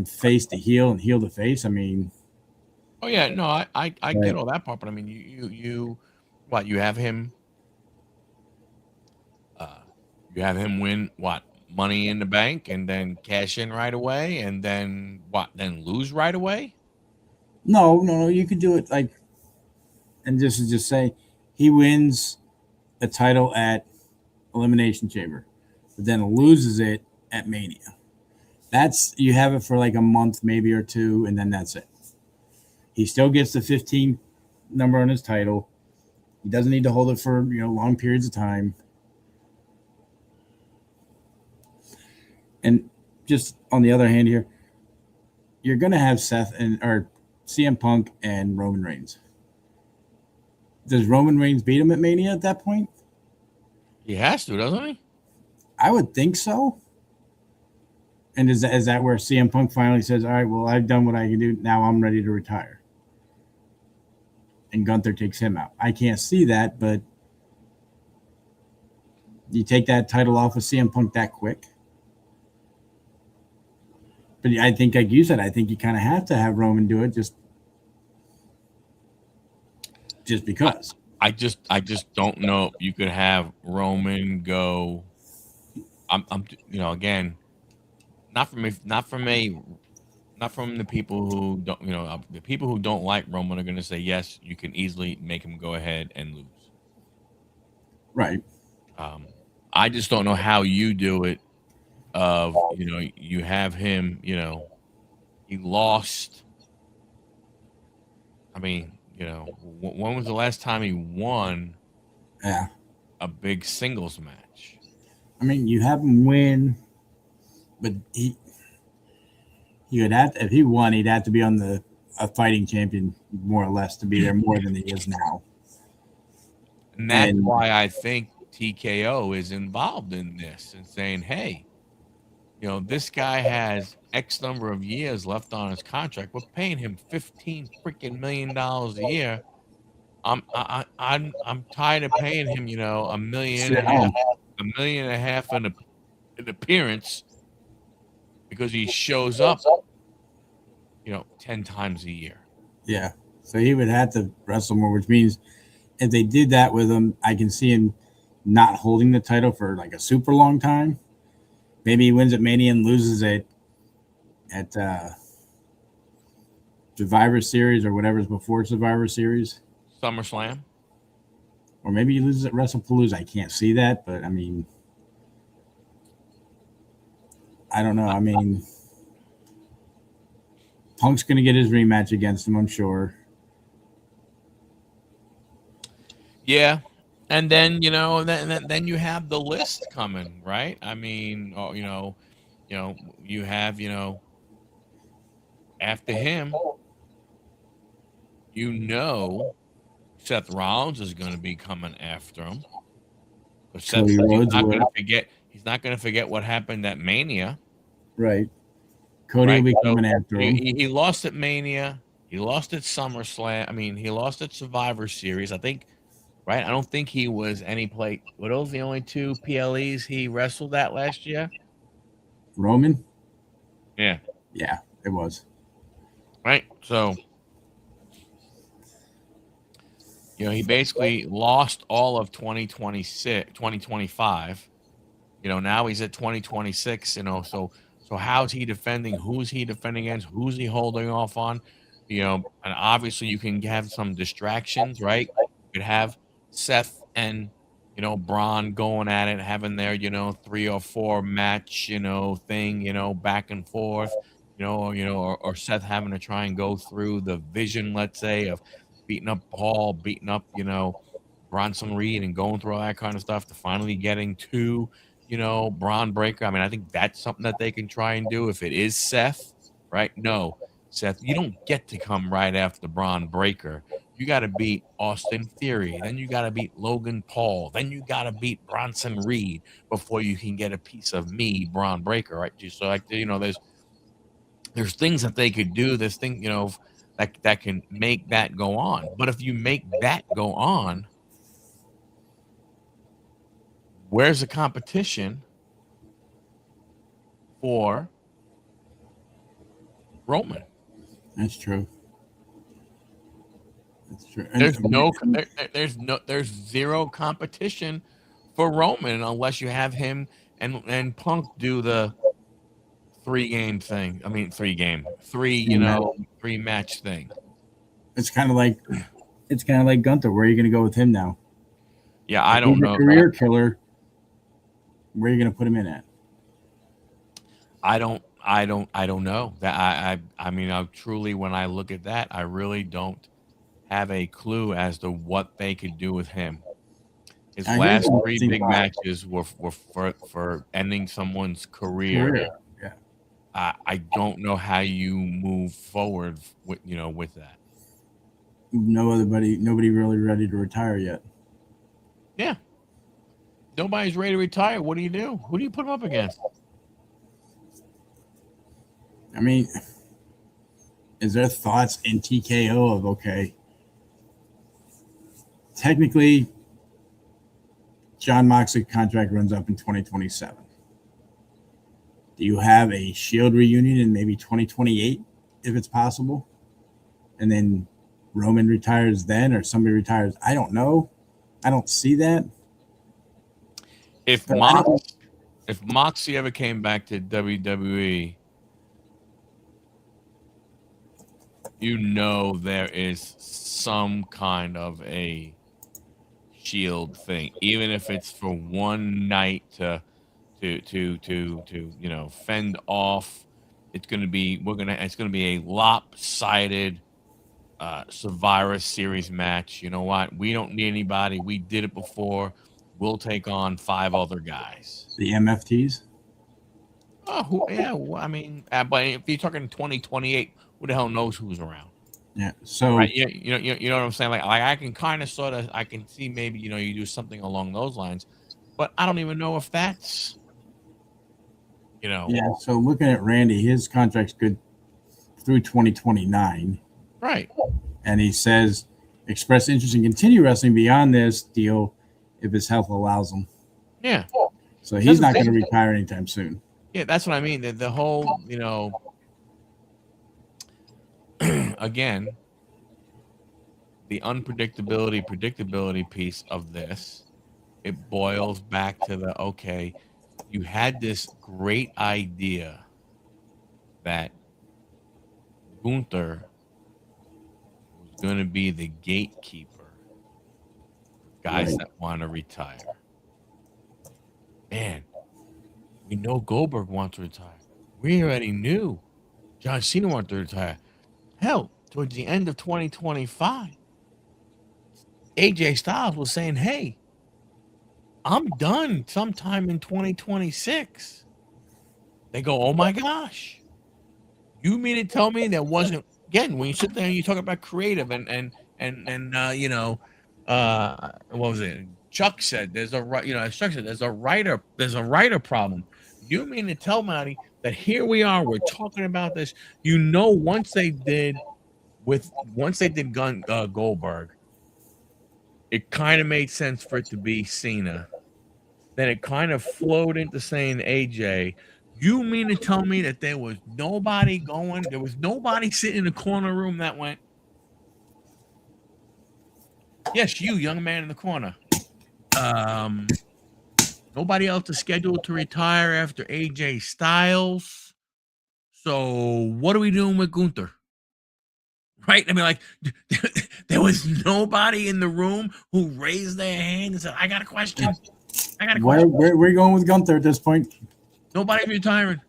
Speaker 2: face to heel and heel to face. I mean,
Speaker 1: Oh yeah, no, I get
Speaker 2: right.
Speaker 1: all that part, but I mean, you what uh you have him win what Money in the Bank and then cash in right away, and then what then lose right away.
Speaker 2: No. You could do it like, and just say he wins a title at Elimination Chamber, but then loses it at Mania. That's you have it for like a month, maybe or two, and then that's it. He still gets the 15 number on his title. He doesn't need to hold it for long periods of time. And just on the other hand, here you're going to have Seth and or CM Punk and Roman Reigns. Does Roman Reigns beat him at Mania at that point?
Speaker 1: He has to, doesn't he?
Speaker 2: I would think so. And is that where CM Punk finally says, "All right, well, I've done what I can do. Now I'm ready to retire," and Gunther takes him out? I can't see that, but you take that title off of CM Punk that quick. But I think, like you said, I think you kind of have to have Roman do it just
Speaker 1: I,
Speaker 2: because.
Speaker 1: I just don't know if you could have Roman go. I'm again, not from not from the people who don't the people who don't like Roman are going to say yes, you can easily make him go ahead and lose.
Speaker 2: Right.
Speaker 1: Um, I just don't know how you do it. Of you have him, he lost. I mean, when was the last time he won
Speaker 2: Yeah.
Speaker 1: a big singles match?
Speaker 2: I mean, you have him win, but he would have if he won, he'd have to be on the a fighting champion more or less to be there more than he is now.
Speaker 1: And that's
Speaker 2: And
Speaker 1: why I think TKO is involved in this and saying, hey, this guy has X number of years left on his contract. We're paying him 15 freaking $1 million a year. I'm tired of paying him, a million
Speaker 2: sit
Speaker 1: and a half,
Speaker 2: home.
Speaker 1: an appearance because he shows up, 10 times a year.
Speaker 2: Yeah. So he would have to wrestle more, which means if they did that with him, I can see him not holding the title for like a super long time. Maybe he wins at Mania and loses it at Survivor Series or whatever's before Survivor Series.
Speaker 1: SummerSlam.
Speaker 2: Or maybe he loses at WrestlePalooza. I can't see that, but I mean, I don't know. I mean, Punk's going to get his rematch against him, I'm sure.
Speaker 1: Yeah. And then, then you have the list coming, right? I mean, you have, after him, Seth Rollins is going to be coming after him. But Seth
Speaker 2: Cody
Speaker 1: says
Speaker 2: Rhodes will.
Speaker 1: he's not going to forget what happened at Mania,
Speaker 2: Right. Cody will
Speaker 1: right?
Speaker 2: be
Speaker 1: So
Speaker 2: coming after him.
Speaker 1: he lost at Mania. He lost at SummerSlam. I mean, he lost at Survivor Series. I think, right? I don't think he was any play. Were those the only two PLEs he wrestled at last year?
Speaker 2: Roman?
Speaker 1: Yeah.
Speaker 2: Yeah, it was.
Speaker 1: Right. So, he basically lost all of 2026, 2025. Now he's at 2026, so how's he defending? Who's he defending against? Who's he holding off on? And obviously you can have some distractions, right? You could have Seth and Braun going at it, having their 3 or 4 match thing, back and forth, or Seth having to try and go through the vision, let's say, of beating up Paul, beating up Bronson Reed, and going through all that kind of stuff to finally getting to Braun Breaker. I mean, I think that's something that they can try and do if it is Seth, right? No, Seth. You don't get to come right after Braun Breaker. You got to beat Austin Theory. Then you got to beat Logan Paul. Then you got to beat Bronson Reed before you can get a piece of me, Braun Breaker, right? So, like, there's things that they could do. There's things, that can make that go on. But if you make that go on, where's the competition for Roman?
Speaker 2: That's true. That's true.
Speaker 1: There's zero competition for Roman unless you have him and Punk do the three match thing.
Speaker 2: It's kind of like Gunther. Where are you going to go with him now?
Speaker 1: Yeah, I don't know.
Speaker 2: Career killer. Where are you going to put him in at?
Speaker 1: I don't know. That I mean, truly, when I look at that, I really don't have a clue as to what they could do with him. His last three big matches were for ending someone's career.
Speaker 2: Yeah.
Speaker 1: I don't know how you move forward with that.
Speaker 2: Nobody really ready to retire yet.
Speaker 1: Yeah. Nobody's ready to retire. What do you do? Who do you put him up against?
Speaker 2: I mean, is there thoughts in TKO of, okay, technically Jon Moxley contract runs up in 2027. Do you have a Shield reunion in maybe 2028 if it's possible? And then Roman retires then, or somebody retires? I don't know. I don't see that.
Speaker 1: If Moxley ever came back to WWE, there is some kind of a Shield thing, even if it's for one night to fend off. It's gonna be a lopsided Survivor Series match. You know what? We don't need anybody. We did it before. We'll take on 5 other guys.
Speaker 2: The MFTs.
Speaker 1: Oh, yeah. Well, I mean, but if you're talking 2028, who the hell knows who's around?
Speaker 2: Yeah. So
Speaker 1: right, you know what I'm saying. Like I can kind of I can see maybe you do something along those lines, but I don't even know if that's
Speaker 2: Yeah. So looking at Randy, his contract's good through 2029.
Speaker 1: Right.
Speaker 2: And he says, express interest in continue wrestling beyond this deal if his health allows him.
Speaker 1: Yeah.
Speaker 2: So he's not going to retire anytime soon.
Speaker 1: Yeah, that's what I mean. The whole, again, the predictability piece of this, it boils back to okay, you had this great idea that Gunther was going to be the gatekeeper for guys that want to retire. Man, we know Goldberg wants to retire. We already knew John Cena wanted to retire. Hell, towards the end of 2025, AJ Styles was saying, hey, I'm done sometime in 2026. They go, oh my gosh. You mean to tell me there wasn't, again, when you sit there and you talk about creative and what was it? Chuck said there's a writer problem. You mean to tell me that here we are, we're talking about this. Once they did Goldberg, it kind of made sense for it to be Cena. Then it kind of flowed into saying AJ. You mean to tell me that there was nobody sitting in the corner room that went, yes, you, young man in the corner. Nobody else is scheduled to retire after AJ Styles. So what are we doing with Gunther? Right? I mean, like, there was nobody in the room who raised their hand and said, I got a question.
Speaker 2: Where are you going with Gunther at this point?
Speaker 1: Nobody's retiring.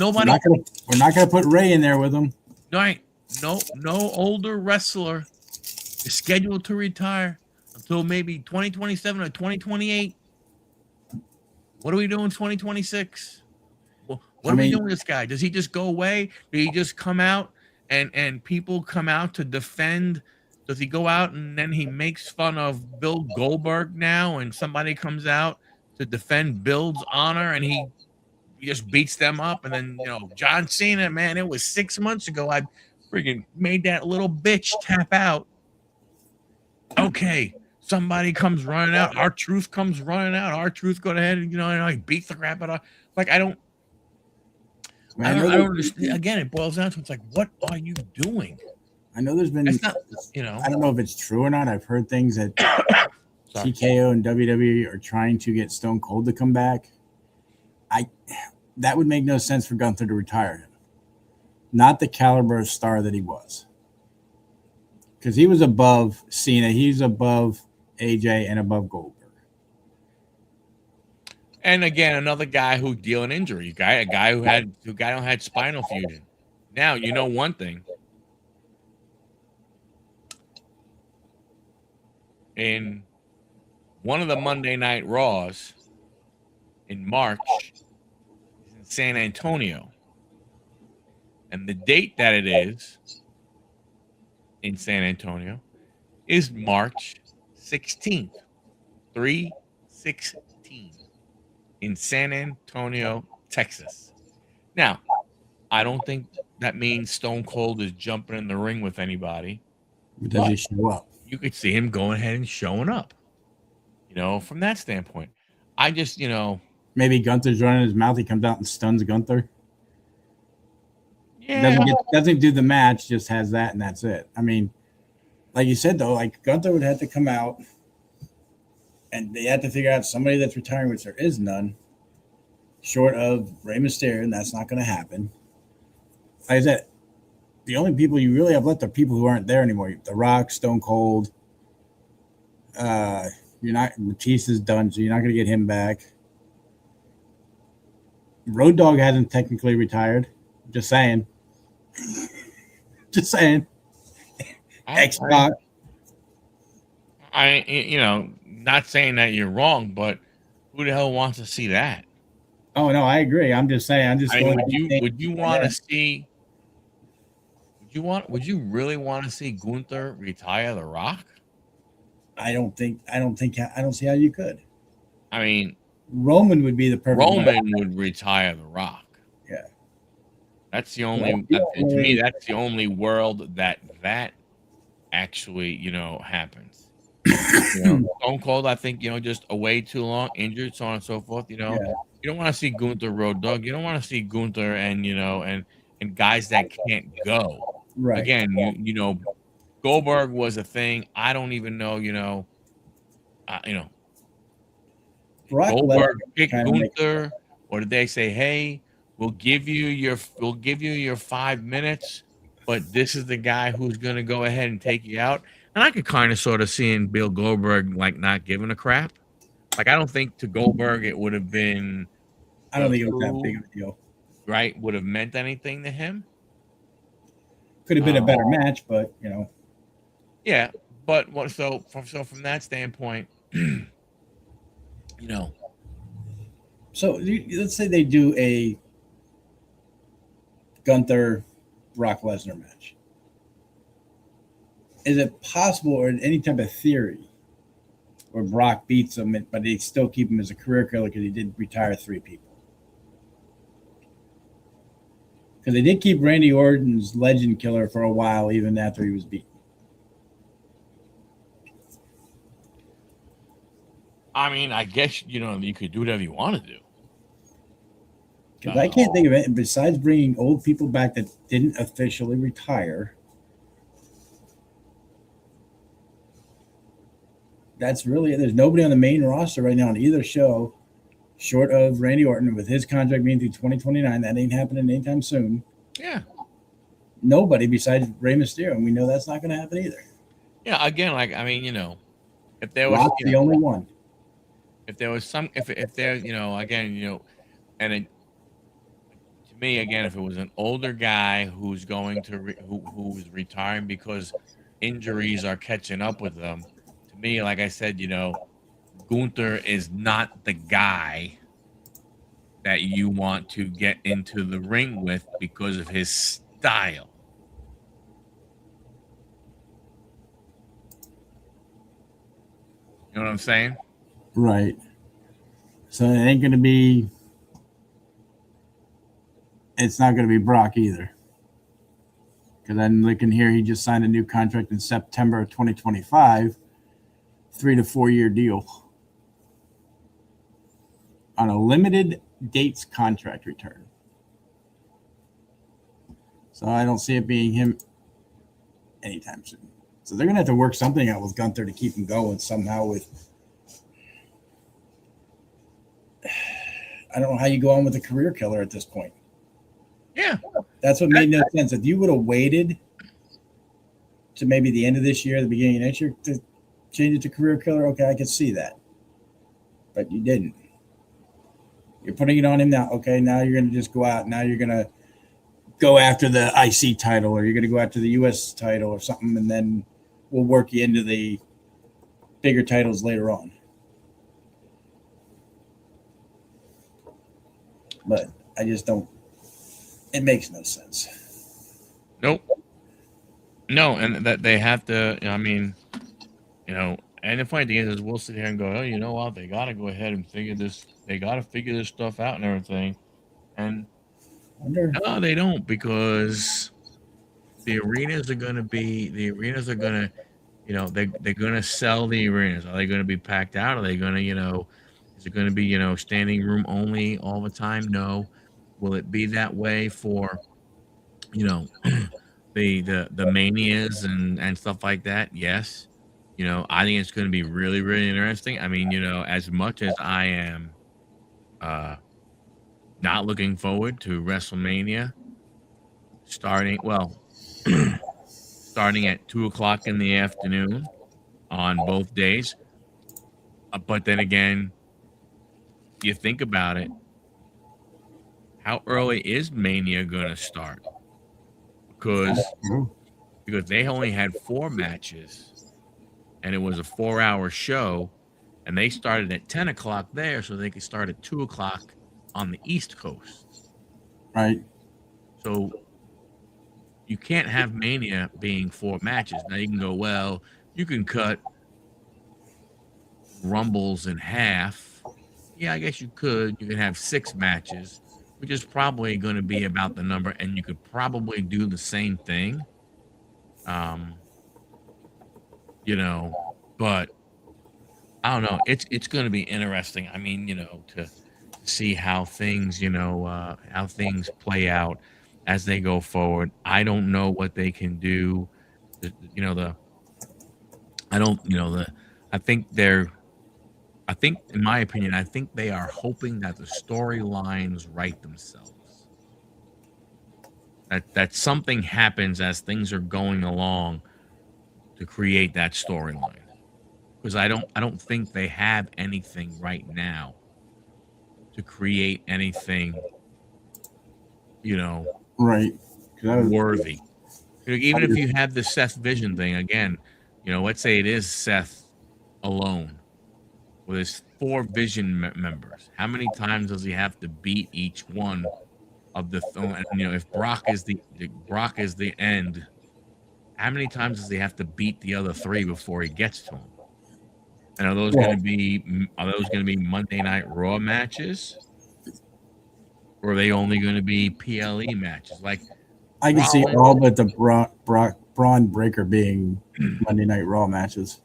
Speaker 1: Nobody.
Speaker 2: We're not going to put Ray in there with him.
Speaker 1: Right. No older wrestler is scheduled to retire until maybe 2027 or 2028. What are we doing in 2026? Well, what are we doing with this guy? Does he just go away? Did he just come out and people come out to defend. Does he go out and then he makes fun of Bill Goldberg now, and somebody comes out to defend Bill's honor, and he just beats them up, and then John Cena, man, it was 6 months ago. I freaking made that little bitch tap out. Okay, somebody comes running out. Our truth comes running out. Our truth go ahead and and he beats the crap out of. Like I don't
Speaker 2: I
Speaker 1: understand. Again, it boils down to it's like, what are you doing?
Speaker 2: I know there's been.
Speaker 1: It's not,
Speaker 2: I don't know if it's true or not. I've heard things that
Speaker 1: Sorry.
Speaker 2: TKO and WWE are trying to get Stone Cold to come back. That would make no sense for Gunther to retire him. Not the caliber of star that he was. Because he was above Cena, he's above AJ, and above Goldberg.
Speaker 1: And again, another guy who dealing injury, a guy who had spinal fusion. Now, you know one thing. In one of the Monday Night Raws in March, is in San Antonio. And the date that it is in San Antonio is March 16th. 3/16 in San Antonio, Texas. Now, I don't think that means Stone Cold is jumping in the ring with anybody.
Speaker 2: Does he show up?
Speaker 1: You could see him going ahead and showing up. From that standpoint. I just,
Speaker 2: maybe Gunther's running his mouth. He comes out and stuns Gunther.
Speaker 1: Yeah.
Speaker 2: Doesn't do the match, just has that and that's it. I mean, like you said though, like Gunther would have to come out and they have to figure out somebody that's retiring, which there is none, short of Rey Mysterio, and that's not going to happen. Like I said, the only people you really have left are people who aren't there anymore. The Rock, Stone Cold. Batista's done, so you're not going to get him back. Road Dogg hasn't technically retired. Just saying. Just saying. X-Pac.
Speaker 1: Not saying that you're wrong, but who the hell wants to see that?
Speaker 2: Oh no, I agree. I'm just saying.
Speaker 1: Would you want to see? Would you really want to see Gunther retire The Rock?
Speaker 2: I don't see how you could.
Speaker 1: I mean,
Speaker 2: Roman would be the perfect.
Speaker 1: Roman would retire The Rock.
Speaker 2: Yeah,
Speaker 1: that's the only. To me, that's the only world that actually happens. Stone Cold, I think just away too long, injured, so on and so forth. You don't want to see Gunther, Road Dogg. You don't want to see Gunther and and guys that can't go.
Speaker 2: Right.
Speaker 1: Again, Goldberg was a thing. I don't even know. Goldberg picked Gunther, or did they say, "Hey, we'll give you your 5 minutes, but this is the guy who's going to go ahead and take you out." And I could kind of sort of seeing Bill Goldberg like not giving a crap. Like I don't think to Goldberg it would have been.
Speaker 2: I don't think it was that big of a deal.
Speaker 1: Right? Would have meant anything to him.
Speaker 2: Could have been a better match, but
Speaker 1: Yeah, but so from that standpoint,
Speaker 2: So let's say they do a Gunther Brock Lesnar match. Is it possible, or any type of theory, where Brock beats him, but they still keep him as a career killer because he did retire 3 people? Because they did keep Randy Orton's legend killer for a while, even after he was beaten.
Speaker 1: I mean, I guess you could do whatever you want to do.
Speaker 2: Because I can't think of it. Besides bringing old people back that didn't officially retire, that's really it. There's nobody on the main roster right now on either show, short of Randy Orton, with his contract being through 2029. That ain't happening anytime soon.
Speaker 1: Yeah.
Speaker 2: Nobody besides Rey Mysterio, and we know that's not going to happen either.
Speaker 1: Yeah. Again, if there was
Speaker 2: Rock's the only one.
Speaker 1: If there was some, if there, again, and to me, again, if it was an older guy who's going to who's retiring because injuries are catching up with them, to me, like I said, Gunther is not the guy that you want to get into the ring with because of his style. know what I'm saying?
Speaker 2: Right. So it ain't going to be. It's not going to be Brock either. Because I'm looking here, he just signed a new contract in September of 2025, 3 to 4 year deal on a limited dates contract return. So I don't see it being him anytime soon. So they're gonna have to work something out with Gunther to keep him going somehow. With I don't know how you go on with a career killer at this point.
Speaker 1: Yeah,
Speaker 2: That's what made no sense. If you would have waited to maybe the end of this year, the beginning of next year, to change it to career killer, okay, I could see that. But you didn't. You're putting it on him now. Okay, now you're going to just go out. Now you're going to go after the IC title, or you're going to go after the US title or something, and then we'll work you into the bigger titles later on. But I just don't. It makes no sense.
Speaker 1: nope, no, and that they have to. I mean, and the funny thing is we'll sit here and go, oh, you know what? They got to go ahead and figure this. They got to figure this stuff out and everything. And no, they don't, because the arenas are going to they're going to sell the arenas. Are they going to be packed out? Are they going to, is it going to be, standing room only all the time? No. Will it be that way for, you know, the manias and stuff like that? Yes. I think it's going to be really, really interesting. I mean, as much as I am not looking forward to WrestleMania starting at 2 o'clock in the afternoon on both days. But then again, you think about it, how early is Mania going to start? Because they only had 4 matches, and it was a 4-hour show, and they started at 10 o'clock there, so they could start at 2 o'clock on the East Coast.
Speaker 2: Right.
Speaker 1: So you can't have Mania being 4 matches. Now you can go, well, you can cut Rumbles in half. Yeah, I guess you could. You can have 6 matches, which is probably going to be about the number, and you could probably do the same thing. But I don't know. It's going to be interesting. I mean, to see how things, how things play out as they go forward. I don't know what they can do. I don't, I think in my opinion, I think they are hoping that the storylines write themselves. That something happens as things are going along to create that storyline. Because I don't think they have anything right now to create anything,
Speaker 2: right,
Speaker 1: worthy. Even if you have the Seth Vision thing again, let's say it is Seth alone with his 4 Vision members. How many times does he have to beat each one of the? If Brock is the end, how many times does he have to beat the other 3 before he gets to him? And are those going to be Monday Night Raw matches, or are they only going to be PLE matches? Like,
Speaker 2: I can see all but the Braun Breaker being Monday Night Raw matches.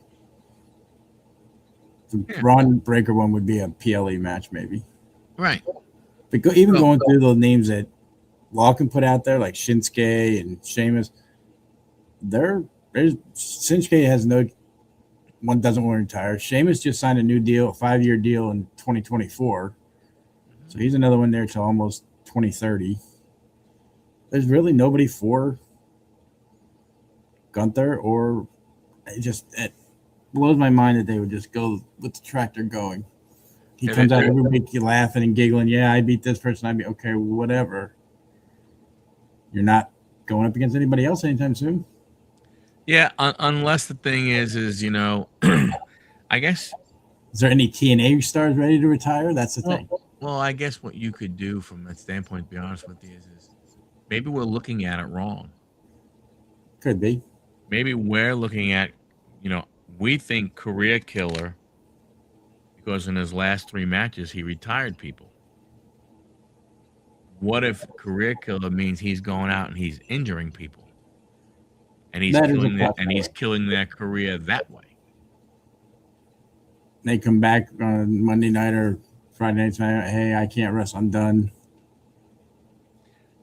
Speaker 2: The Braun Breaker one would be a PLE match, maybe.
Speaker 1: Right.
Speaker 2: But going through the names that Lawkin put out there, like Shinsuke and Sheamus, Shinsuke has one doesn't want to retire. Sheamus just signed a new deal, a 5-year deal in 2024. So he's another one there till almost 2030. There's really nobody for Gunther, or it blows my mind that they would just go with the track they're going. He comes out every week laughing and giggling. Yeah, I beat this person. Okay, whatever. You're not going up against anybody else anytime soon.
Speaker 1: Yeah, unless the thing is I guess.
Speaker 2: Is there any TNA stars ready to retire? That's the thing.
Speaker 1: Well, I guess what you could do from that standpoint, to be honest with you, is maybe we're looking at it wrong.
Speaker 2: Could be.
Speaker 1: Maybe we're looking at, we think career killer because in his last 3 matches, he retired people. What if career killer means he's going out and he's injuring people, and
Speaker 2: That is a
Speaker 1: killing their career that way?
Speaker 2: They come back on Monday night or Friday night. Hey, I can't wrestle. I'm done.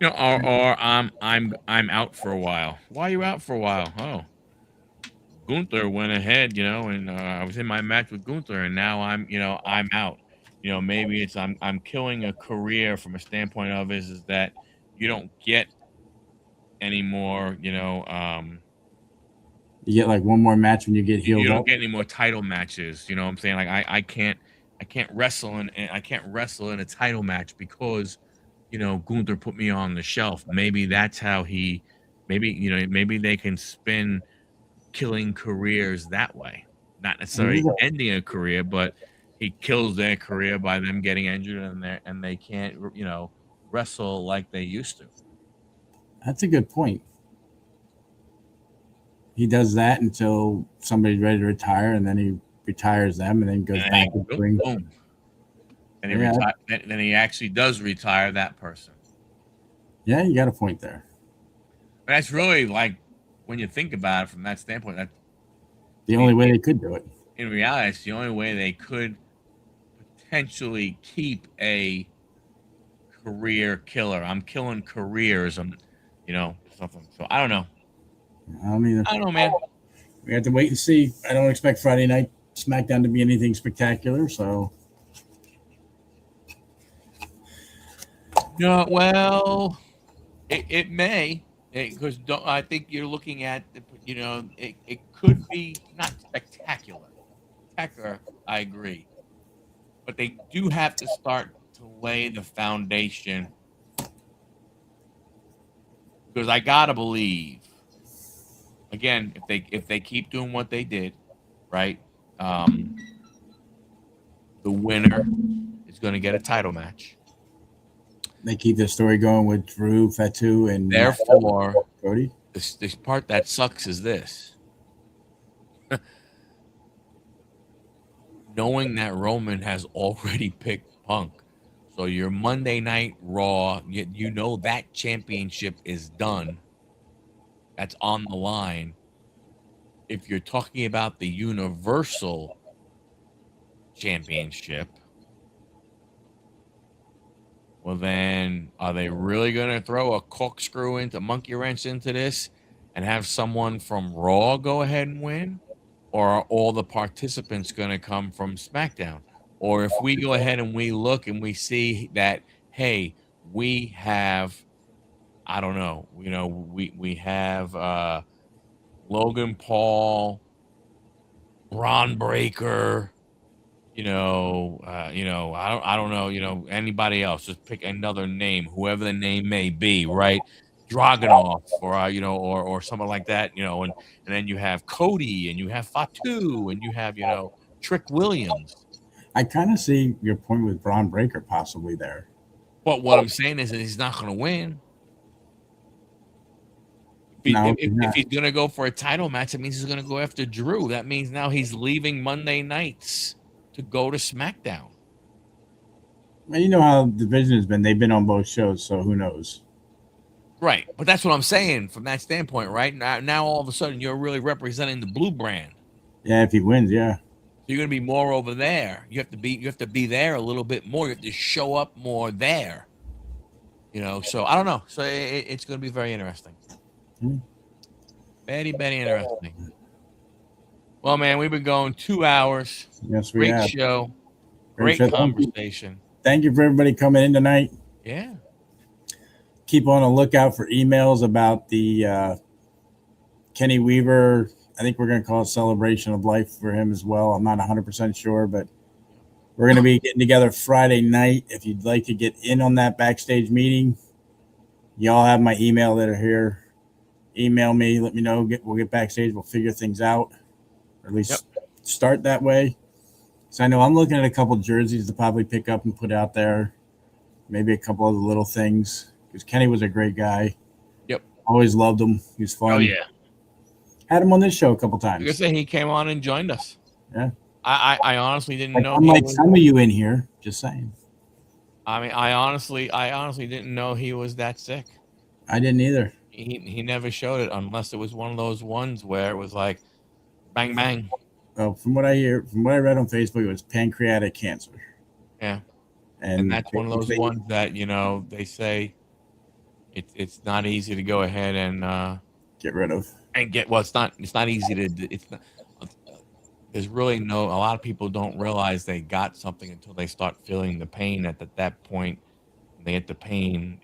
Speaker 1: You know, or I'm out for a while. Why are you out for a while? Oh, Gunther went ahead, and I was in my match with Gunther, and now I'm out. Maybe it's I'm killing a career from a standpoint of is that you don't get any more,
Speaker 2: You get like one more match when you get healed
Speaker 1: you don't
Speaker 2: up.
Speaker 1: get any more title matches. You know what I'm saying? Like I can't wrestle in a title match because Gunther put me on the shelf. Maybe that's how maybe they can spin killing careers that way. Not necessarily ending a career, but he kills their career by them getting injured and they can't, wrestle like they used to.
Speaker 2: That's a good point. He does that until somebody's ready to retire, and then he retires them, and then goes back to the ring.
Speaker 1: Boom. And then he actually does retire that person.
Speaker 2: Yeah, you got a point there.
Speaker 1: But that's really like when you think about it from that standpoint, that's
Speaker 2: the only way they could do it.
Speaker 1: In reality, it's the only way they could potentially keep a career killer. I'm killing careers. Something. So I don't know.
Speaker 2: I don't either.
Speaker 1: I don't know, man.
Speaker 2: We have to wait and see. I don't expect Friday night SmackDown to be anything spectacular, so.
Speaker 1: No, well, it may, because I think you're looking at, it could be not spectacular. Spectacular, I agree. But they do have to start to lay the foundation, because I gotta believe, again, if they keep doing what they did, right, the winner is going to get a title match.
Speaker 2: They keep the story going with Drew, Fatu, and
Speaker 1: therefore
Speaker 2: Cody.
Speaker 1: This part that sucks is this. Knowing that Roman has already picked Punk. So your Monday Night Raw, you know that championship is done. That's on the line. If you're talking about the Universal Championship, well, then are they really going to throw a corkscrew into monkey wrench into this and have someone from Raw go ahead and win? Or are all the participants going to come from SmackDown? Or if we go ahead and we look and we see that, hey, we have, I don't know, we have Logan Paul, Braun Breaker, I don't know, anybody else. Just pick another name, whoever the name may be, right? Dragunov, or or something like that, and then you have Cody, and you have Fatu, and you have Trick Williams.
Speaker 2: I kind of see your point with Braun Breaker possibly there.
Speaker 1: But what I'm saying is that he's not going to win. If he's going to go for a title match, it means he's going to go after Drew. That means now he's leaving Monday nights to go to SmackDown.
Speaker 2: Well, you know how the division has been. They've been on both shows, so who knows?
Speaker 1: Right. But that's what I'm saying from that standpoint, right? Now all of a sudden, you're really representing the blue brand.
Speaker 2: Yeah, if he wins, yeah.
Speaker 1: You're going to be more over there. You have to be there a little bit more. You have to show up more there. So I don't know. So it's going to be very interesting. Very, very interesting. Well, man, we've been going 2 hours.
Speaker 2: Yes, we have.
Speaker 1: Great show. Great conversation.
Speaker 2: Thank you for everybody coming in tonight.
Speaker 1: Yeah.
Speaker 2: Keep on the lookout for emails about the Kenny Weaver. I think we're going to call it Celebration of Life for him as well. I'm not 100% sure, but we're going to be getting together Friday night. If you'd like to get in on that backstage meeting, y'all have my email that are here. Email me. Let me know. We'll get backstage. We'll figure things out. Or at least start that way. So I know I'm looking at a couple jerseys to probably pick up and put out there. Maybe a couple other little things. Because Kenny was a great guy.
Speaker 1: Yep.
Speaker 2: Always loved him. He was fun.
Speaker 1: Oh, yeah.
Speaker 2: Had him on this show a couple times.
Speaker 1: Like I say, he came on and joined us.
Speaker 2: Yeah.
Speaker 1: I honestly didn't
Speaker 2: Like,
Speaker 1: know he
Speaker 2: unlike
Speaker 1: was.
Speaker 2: some of you in here, just saying.
Speaker 1: I mean, I honestly didn't know he was that sick.
Speaker 2: I didn't either.
Speaker 1: He never showed it unless it was one of those ones where it was like bang bang.
Speaker 2: Well, from what I hear, from what I read on Facebook, it was pancreatic cancer,
Speaker 1: Yeah, and
Speaker 2: and
Speaker 1: that's one of those
Speaker 2: basically
Speaker 1: ones that they say it's not easy to go ahead
Speaker 2: get rid of.
Speaker 1: and get. Well, it's not easy to. It's not. There's really no. A lot of people don't realize they got something until they start feeling the pain. At that point, when they get the pain,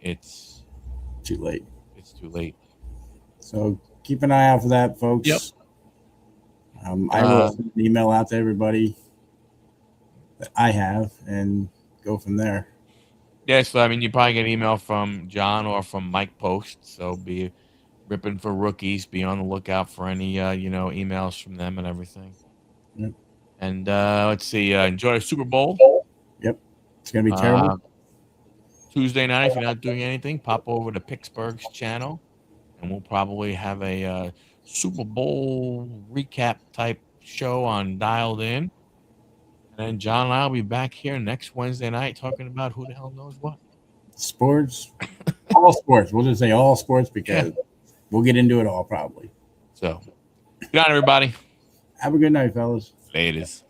Speaker 2: Too late.
Speaker 1: it's too late.
Speaker 2: So keep an eye out for that,
Speaker 1: Yep.
Speaker 2: folks. I will
Speaker 1: Uh,
Speaker 2: send an email out to everybody that I have and go from there.
Speaker 1: yeah, so I mean, you probably get an email from John or from Mike Post. So be ripping for rookies. Be on the lookout for any emails from them and everything.
Speaker 2: Yep.
Speaker 1: And let's see. Enjoy Super Bowl
Speaker 2: Yep. It's gonna be terrible.
Speaker 1: uh, Tuesday night. If you're not doing anything, pop over to Pittsburgh's channel, and we'll probably have a Super Bowl recap type show on Dialed In. And then John and I will be back here next Wednesday night talking about who the hell knows what.
Speaker 2: Sports, all sports. We'll just say all sports
Speaker 1: Yeah.
Speaker 2: because we'll get into it all probably.
Speaker 1: So, good night, everybody.
Speaker 2: Have a good night, fellas.
Speaker 1: Latest.